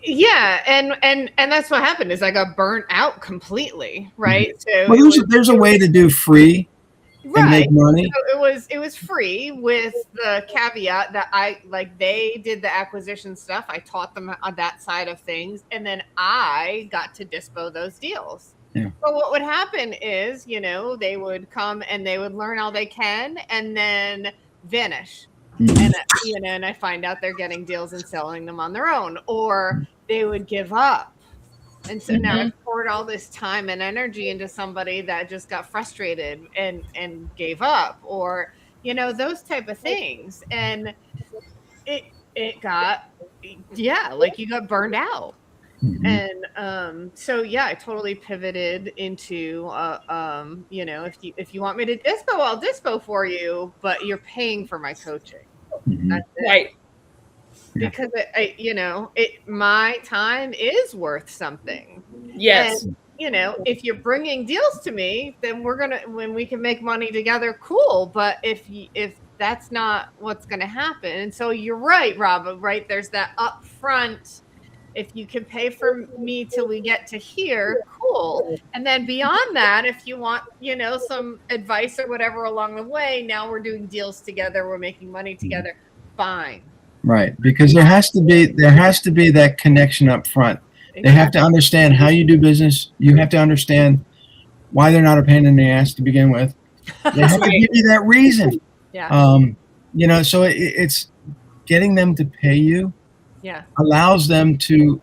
Yeah, and that's what happened is I got burnt out completely, right? So there's a way to do free and make money. So it was free with the caveat that they did the acquisition stuff. I taught them on that side of things, and then I got to dispo those deals. Yeah. So what would happen is, they would come and they would learn all they can and then vanish. And and I find out they're getting deals and selling them on their own, or they would give up. And so now I've poured all this time and energy into somebody that just got frustrated and gave up, or those type of things. And it got you got burned out. And so I totally pivoted into if you want me to dispo, I'll dispo for you, but you're paying for my coaching. That's it. Right. Because my time is worth something. Yes. And, if you're bringing deals to me, then when we can make money together, cool. But if that's not what's going to happen, and so you're right, Rob. Right, there's that upfront. If you can pay for me till we get to here, cool. And then beyond that, if you want, some advice or whatever along the way, now we're doing deals together, we're making money together, fine. Right, because there has to be that connection up front. Exactly. They have to understand how you do business. You have to understand why they're not a pain in the ass to begin with. They have to give you that reason. Yeah. So it's getting them to pay you. Yeah. Allows them to,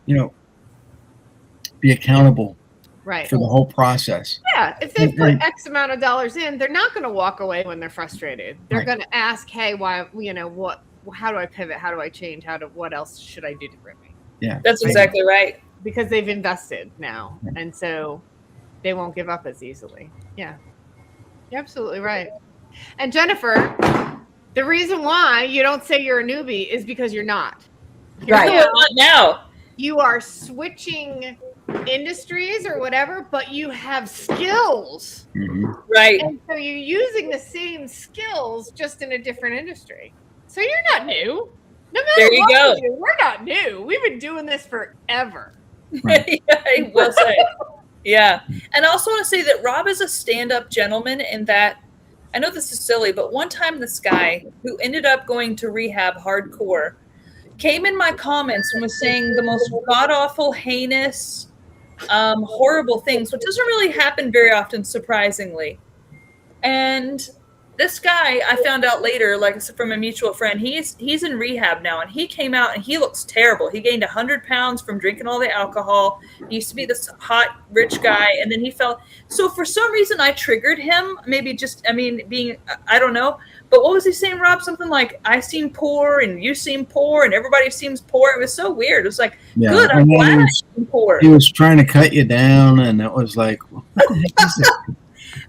be accountable right. for the whole process. Yeah. If they put X amount of dollars in, they're not going to walk away when they're frustrated. They're going to ask, hey, why, how do I pivot? How do I change? What else should I do differently? Yeah. That's exactly right. Because they've invested now. Yeah. And so they won't give up as easily. Yeah. You're absolutely right. And Jennifer, the reason why you don't say you're a newbie is because you're not. Right. Not now. You are switching industries or whatever, but you have skills. Right. And so you're using the same skills just in a different industry. So you're not new. No matter there you what go. we do, we're not new. We've been doing this forever. Right. Yeah, well said. Yeah. And I also want to say that Rob is a stand-up gentleman in that, I know this is silly, but one time this guy who ended up going to rehab hardcore came in my comments and was saying the most god-awful, heinous, horrible things, which doesn't really happen very often, surprisingly. And this guy, I found out later, like I said, from a mutual friend, he's in rehab now, and he came out and he looks terrible. He gained 100 pounds from drinking all the alcohol. He used to be this hot, rich guy, and then he fell. So for some reason, I triggered him. Maybe I don't know. But what was he saying, Rob? Something like, I seem poor, and you seem poor, and everybody seems poor. It was so weird. It was like, good, I'm glad I seem poor. He was trying to cut you down, and it was like, what the heck is this?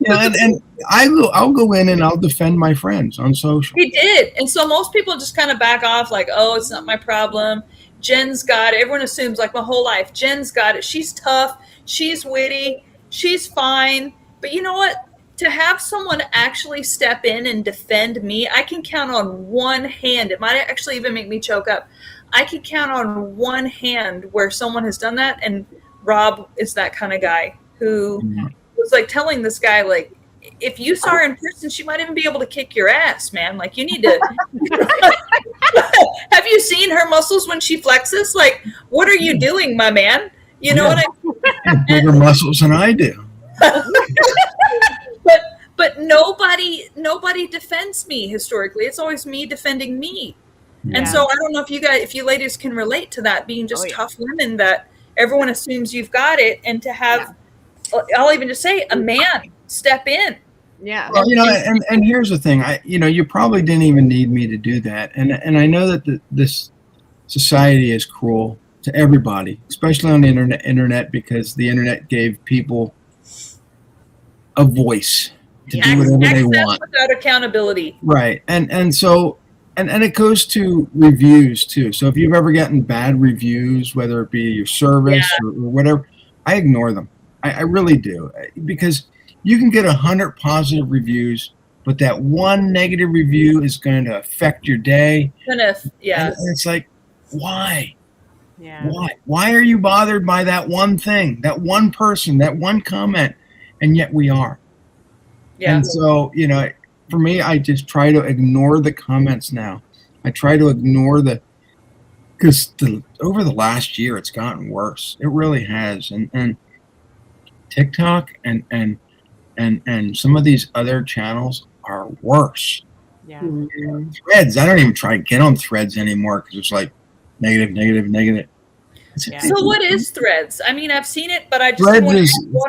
and I'll go in and I'll defend my friends on social. He did. And so most people just kind of back off like, oh, it's not my problem. Jen's got it. Everyone assumes, like my whole life, Jen's got it. She's tough. She's witty. She's fine. But you know what? To have someone actually step in and defend me, I can count on one hand. It might actually even make me choke up. I can count on one hand where someone has done that. And Rob is that kind of guy who was like telling this guy, like, if you saw her in person, she might even be able to kick your ass, man. Like, you need to. Have you seen her muscles when she flexes? Like, what are you doing, my man? You know what I mean? And bigger muscles than I do. But nobody defends me historically. It's always me defending me. Yeah. And so I don't know if you ladies can relate to that, being just tough women that everyone assumes you've got it, and to have, I'll even just say, a man step in. Yeah. Well, and here's the thing. You probably didn't even need me to do that. And I know that this society is cruel to everybody, especially on the internet, because the internet gave people a voice to do whatever they want without accountability. Right. And so it goes to reviews too. So if you've ever gotten bad reviews, whether it be your service or whatever, I ignore them. I really do, because you can get 100 positive reviews, but that one negative review is going to affect your day. And it's like, why? Yeah. Why are you bothered by that one thing, that one person, that one comment? And yet we are. Yeah. And so, for me, I just try to ignore the comments now. I try to ignore because over the last year, it's gotten worse. It really has. And TikTok and some of these other channels are worse. Yeah. Threads, I don't even try to get on Threads anymore because it's like negative. So what is Threads? I mean, I've seen it, but I just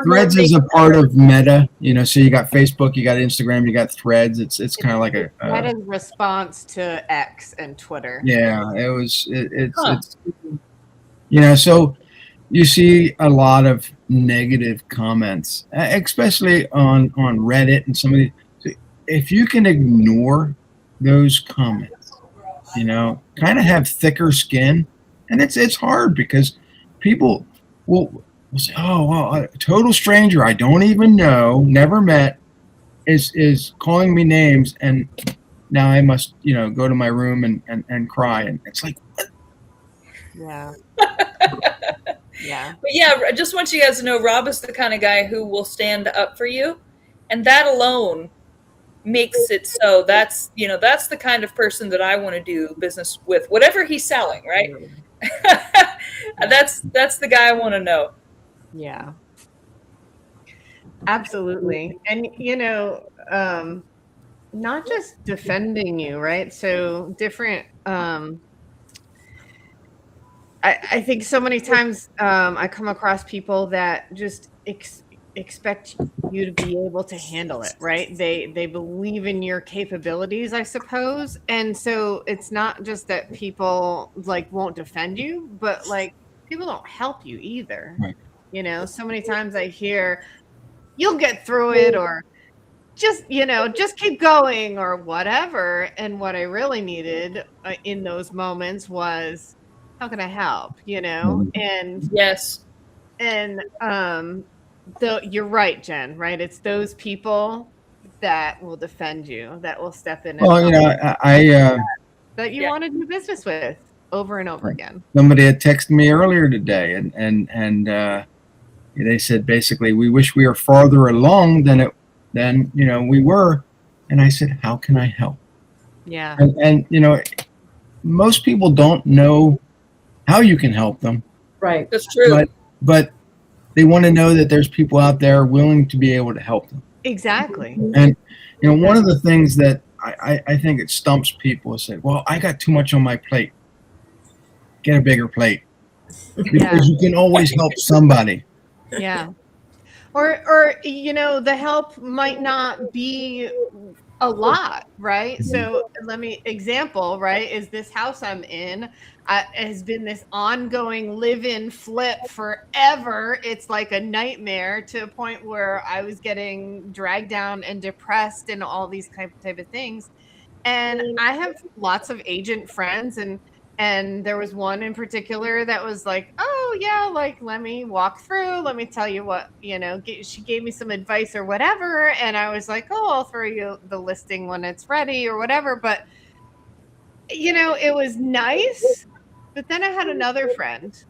Threads is a part of Meta. So you got Facebook, you got Instagram, you got Threads. It's kind of like a Meta's response to X and Twitter. Yeah, it's so you see a lot of negative comments, especially on Reddit and some of the. If you can ignore those comments, kind of have thicker skin. And it's hard because people will say, oh, well, a total stranger I don't even know, never met, is calling me names, and now I must, go to my room and cry. And it's like, what? Yeah. Yeah. But I just want you guys to know Rob is the kind of guy who will stand up for you. And that alone makes it so that's the kind of person that I want to do business with, whatever he's selling, right? That's the guy I want to know. Yeah, absolutely. And not just defending you, right? So different. I think so many times I come across people that just expect you to be able to handle it, right? They believe in your capabilities, I suppose. And so it's not just that people won't defend you, but people don't help you either. Right. So many times I hear you'll get through it, or just keep going, or whatever. And what I really needed in those moments was, how can I help? And yes. And you're right, Jen, right? It's those people that will defend you, that will step in. That you want to do business with over and over again. Somebody had texted me earlier today, and they said basically, we wish we were farther along than we were. And I said, how can I help? Yeah. And most people don't know how you can help them. Right. That's true. But they want to know that there's people out there willing to be able to help them. Exactly. And one of the things that I think it stumps people is say, well, I got too much on my plate. Get a bigger plate. Because you can always help somebody. Yeah. or the help might not be a lot, right? So let me example, right, is this house I'm in has been this ongoing live-in flip forever. It's like a nightmare, to a point where I was getting dragged down and depressed and all these type of things. And I have lots of agent friends, and there was one in particular that was like, oh yeah, like, let me walk through, let me tell you what, she gave me some advice or whatever. And I was like, oh, I'll throw you the listing when it's ready or whatever. But it was nice. But then I had another friend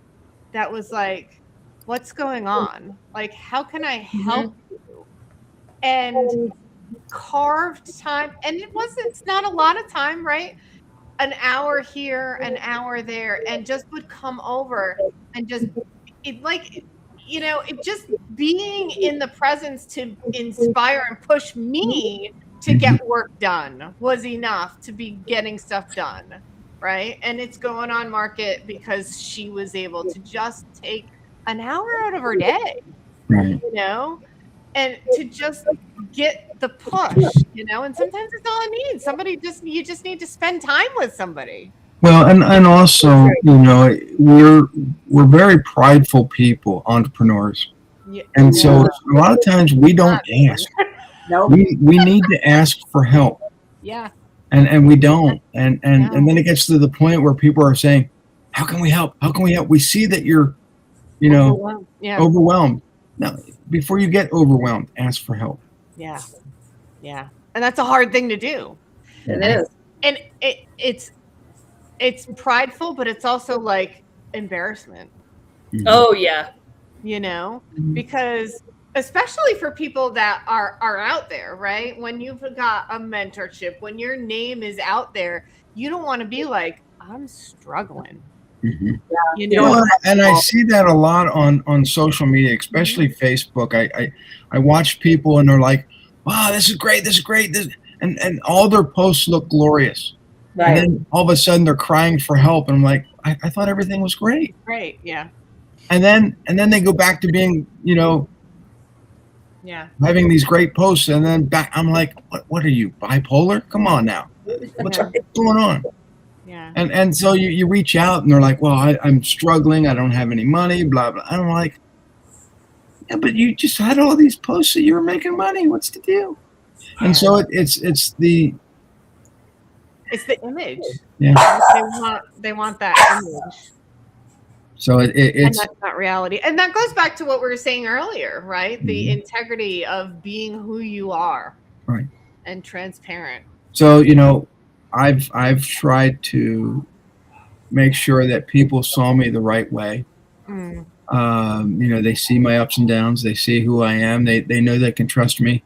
that was like, what's going on? Like, how can I help you? And carved time, and it's not a lot of time, right? An hour here, an hour there, and just would come over and just just being in the presence to inspire and push me to get work done was enough to be getting stuff done, right? And it's going on market because she was able to just take an hour out of her day, Right. and to just get the push, and sometimes it's all it needs. You just need to spend time with somebody. Well, and also, we're very prideful people, entrepreneurs. Yeah. And so a lot of times we don't ask. Nope. We need to ask for help. Yeah. And we don't. And then it gets to the point where people are saying, how can we help? How can we help? We see that you're, Overwhelmed. Yeah. overwhelmed. Now, before you get overwhelmed, ask for help. Yeah. Yeah. And that's a hard thing to do. It is. And it's prideful, but it's also like embarrassment, Oh yeah. because especially for people that are out there, right? When you've got a mentorship, when your name is out there, you don't want to be like, I'm struggling. Mm-hmm. Well, And I see that a lot on social media, especially Facebook. I watch people and they're like, wow, this is great, and all their posts look glorious. Right. And then all of a sudden they're crying for help, and I'm like, I thought everything was great. Great. Yeah. And then they go back to being, Yeah. having these great posts, and then back I'm like, what are you, bipolar? Come on now. What's going on? Yeah. And so you reach out and they're like, well, I'm struggling, I don't have any money, blah blah. I'm like, yeah, but you just had all these posts that you were making money. What's the deal? And so it's the image. Yeah. They want that image. So And it's that's not reality. And that goes back to what we were saying earlier, right? The integrity of being who you are. Right. And transparent. so I've tried to make sure that people saw me the right way. Mm. They see my ups and downs. They see who I am. They know they can trust me.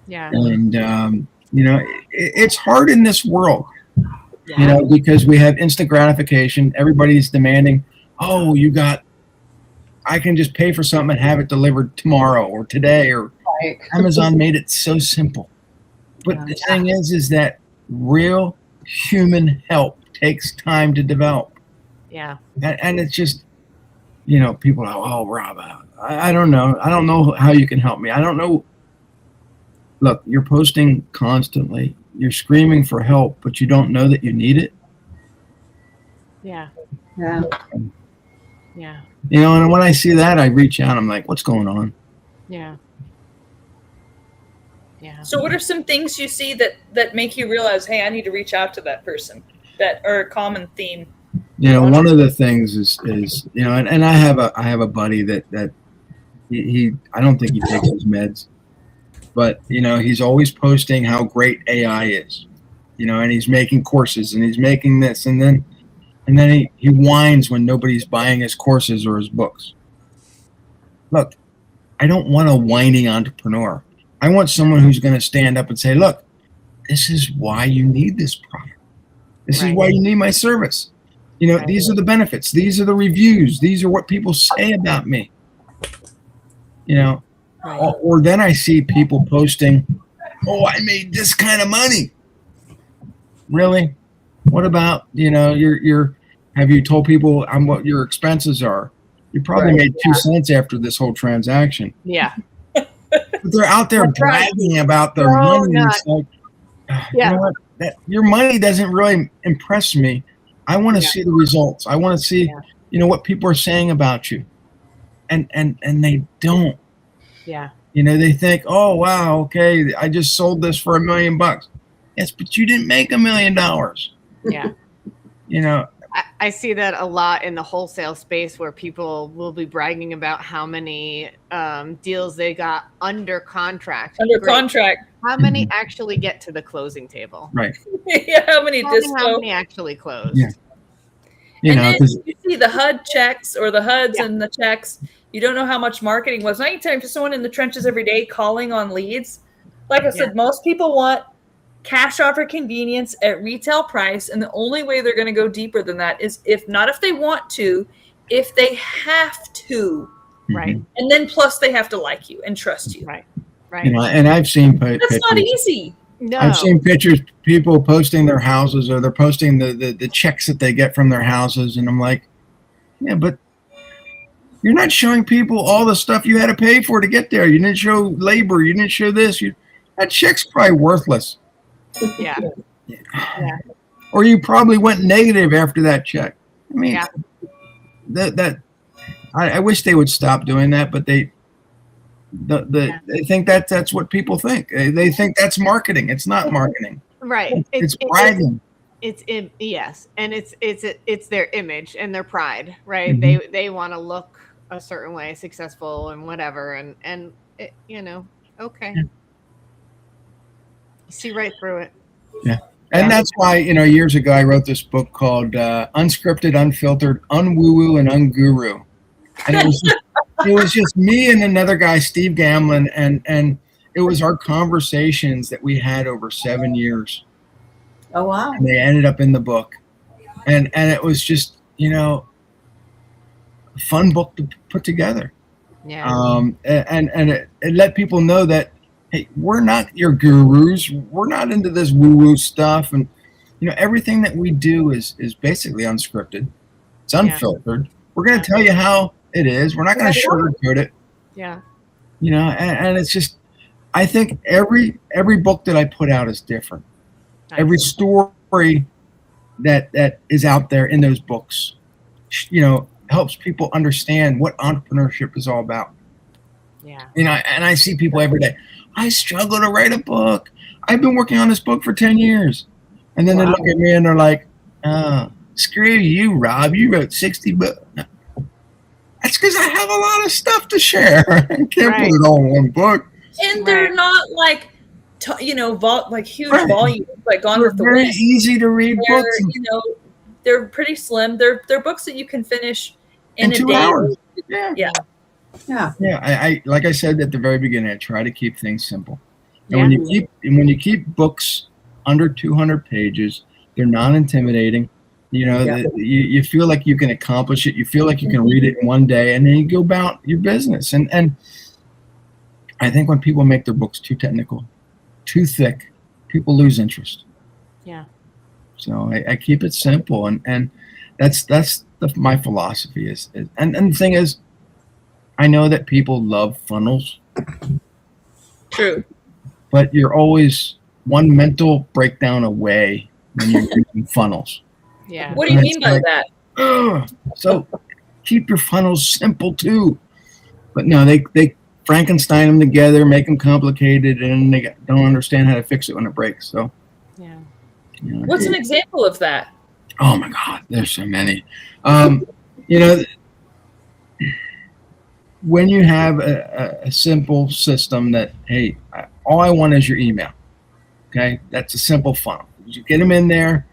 Yeah. And it's hard in this world, Yeah. because we have instant gratification. Everybody's demanding, oh, I can just pay for something and have it delivered tomorrow or today, or Right. Amazon made it so simple. But the thing is that real human help takes time to develop. Yeah. And it's just, people are, oh, Rob, I don't know. I don't know how you can help me. I don't know. Look, you're posting constantly. You're screaming for help, but you don't know that you need it. Yeah. Yeah. Yeah. And when I see that, I reach out. I'm like, what's going on? Yeah. Yeah. So what are some things you see that make you realize, hey, I need to reach out to that person, that are a common theme? One of the things is and I have a buddy that he I don't think he takes his meds, but he's always posting how great AI is, and he's making courses and he's making this, and then he whines when nobody's buying his courses or his books. Look, I don't want a whining entrepreneur. I want someone who's going to stand up and say, look, this is why you need this product. This is why you need my service. These are the benefits. These are the reviews. These are what people say about me. Or then I see people posting, oh, I made this kind of money. Really? What about, have you told people what your expenses are? You probably made 2 cents after this whole transaction. Yeah. But they're out there That's right. bragging about their So money. nuts. It's like, Yeah. you know what? Your money doesn't really impress me. I want to Yeah. see the results. I want to see, Yeah. what people are saying about you. And they don't. Yeah. They think, oh, wow, okay, I just sold this for $1 million. Yes, but you didn't make $1 million. Yeah. I see that a lot in the wholesale space where people will be bragging about how many deals they got under contract. Contract. How many actually get to the closing table? Right. Yeah, how many How many actually closed? Yeah. And then you see the HUD checks or the HUDs and the checks. You don't know how much marketing was. 9 times to someone in the trenches every day calling on leads. Like I said, most people want cash offer convenience at retail price, and the only way they're going to go deeper than that is if they want to, if they have to, right? And then plus they have to like you and trust you, right? And I've seen that's not easy. No. I've seen pictures, people posting their houses, or they're posting the checks that they get from their houses, and I'm like, yeah, but you're not showing people all the stuff you had to pay for to get there. You didn't show labor. You didn't show this. That check's probably worthless. Yeah. Or you probably went negative after that check. I mean, I wish they would stop doing that, but they think that's what people think. They think that's marketing. It's not marketing. Right. It's bragging. Yes, and it's their image and their pride, right? Mm-hmm. They want to look a certain way, successful and whatever, and okay. You see right through it. Yeah. And that's why, years ago, I wrote this book called Unscripted, Unfiltered, Unwoo-Woo, and Unguru. And it was just me and another guy, Steve Gamlin, and it was our conversations that we had over 7 years. Oh, wow. And they ended up in the book. And it was just, a fun book to put together. Yeah. And it let people know that, hey, we're not your gurus. We're not into this woo-woo stuff. And, everything that we do is basically unscripted. It's unfiltered. We're going to tell you how it is. We're not going to sugarcoat it. Yeah. And it's just, I think every book that I put out is different. Nice. Every story that is out there in those books, helps people understand what entrepreneurship is all about. Yeah. And I see people every day. I struggle to write a book. I've been working on this book for 10 years. And then they look at me and they're like, screw you, Rob. You wrote 60 books. That's because I have a lot of stuff to share. I can't put it all in one book. And they're not like, like huge volumes, like Gone with the Wind. Very easy to read books. They're pretty slim. They're books that you can finish in a 2 day. hours. Yeah. I like I said at the very beginning, I try to keep things simple. And when you keep books under 200 pages, they're non-intimidating. You feel like you can accomplish it. You feel like you can read it in one day, and then you go about your business. And I think when people make their books too technical, too thick, people lose interest. Yeah. So I keep it simple, and that's my philosophy is. And the thing is, I know that people love funnels. True. But you're always one mental breakdown away when you're reading funnels. Yeah. What do you mean by that? So keep your funnels simple too. But no, they Frankenstein them together, make them complicated, and they don't understand how to fix it when it breaks. So yeah. What's an example of that? Oh my God, there's so many. When you have a simple system that, hey, all I want is your email. Okay, that's a simple funnel. You get them in there,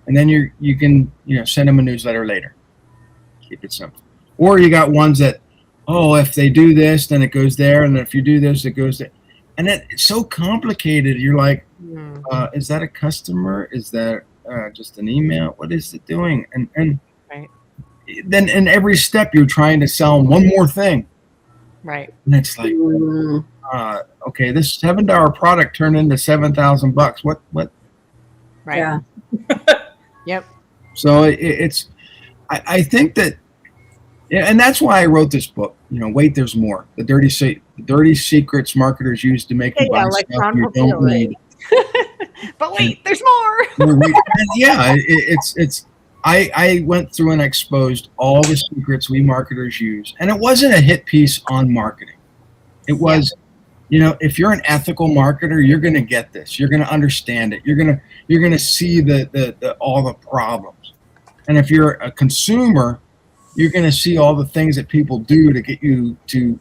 and then you can send them a newsletter later. Keep it simple. Or you got ones that, if they do this, then it goes there, and if you do this, it goes there. And it's so complicated. You're like, is that a customer? Is that just an email? What is it doing? And then in every step, you're trying to sell one more thing. Right. And it's like, okay, this $7 product turned into $7,000. What? Right. Yeah. Yep. So it's, I think that, and that's why I wrote this book. Wait, there's more. The Dirty the dirty secrets marketers use to make you buy like stuff Ron you don't Popeil, right? need. But wait, there's more. And yeah, it's. I went through and exposed all the secrets we marketers use, and it wasn't a hit piece on marketing. It was, if you're an ethical marketer, you're going to get this. You're going to understand it. You're going to see the all the problems. And if you're a consumer, you're going to see all the things that people do to get you to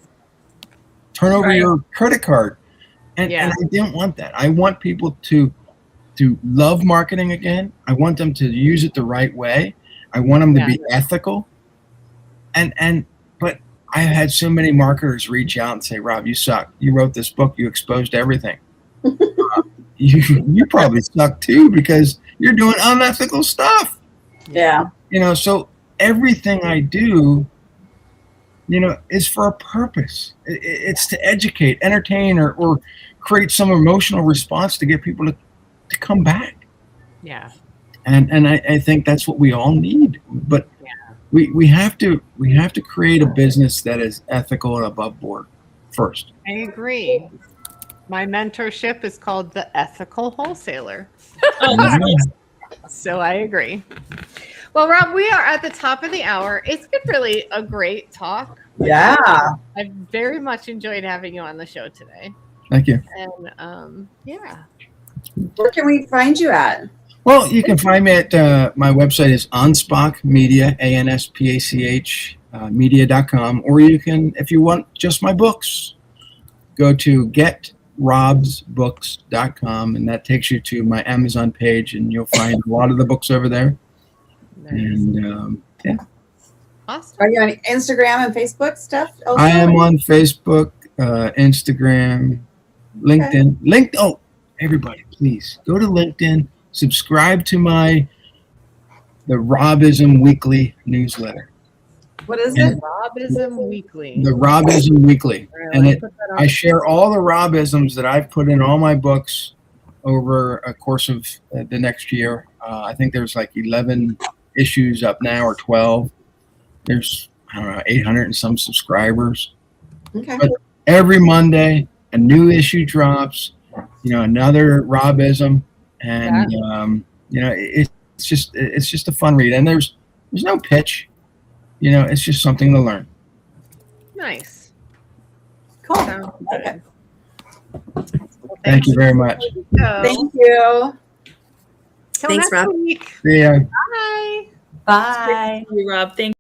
turn over your credit card. And I didn't want that. I want people to love marketing again. I want them to use it the right way. I want them to be ethical. But I had so many marketers reach out and say, Rob, you suck. You wrote this book. You exposed everything. You probably suck too, because you're doing unethical stuff. Yeah. So everything I do, is for a purpose. It's to educate, entertain, or create some emotional response to get people to come back. Yeah. And I think that's what we all need. But we have to create a business that is ethical and above board first. I agree. My mentorship is called the Ethical Wholesaler. So I agree. Well, Rob, we are at the top of the hour. It's been really a great talk. Yeah. I very much enjoyed having you on the show today. Thank you. And Where can we find you at? Well, you can find me at my website is Anspach Media, ANSPACH media.com, or you can, if you want just my books, go to getrobsbooks.com, and that takes you to my Amazon page, and you'll find a lot of the books over there. Nice. And Awesome. Are you on Instagram and Facebook stuff? Also? I am on Facebook, Instagram, LinkedIn. Oh, everybody, please go to LinkedIn. Subscribe to the Robism Weekly newsletter. What is it? Robism Weekly. The Robism Weekly. Really? And I share all the Robisms that I've put in all my books over a course of the next year. I think there's like 11 issues up now, or 12. There's, 800 and some subscribers. Okay. But every Monday, a new issue drops, another Robism. And it's just a fun read, and there's no pitch, it's just something to learn. Nice. Cool. Sounds good. Okay. Well, Thank you very much. Thank you. Till Thanks, next Rob. week. See ya. Bye. Bye. Rob, thank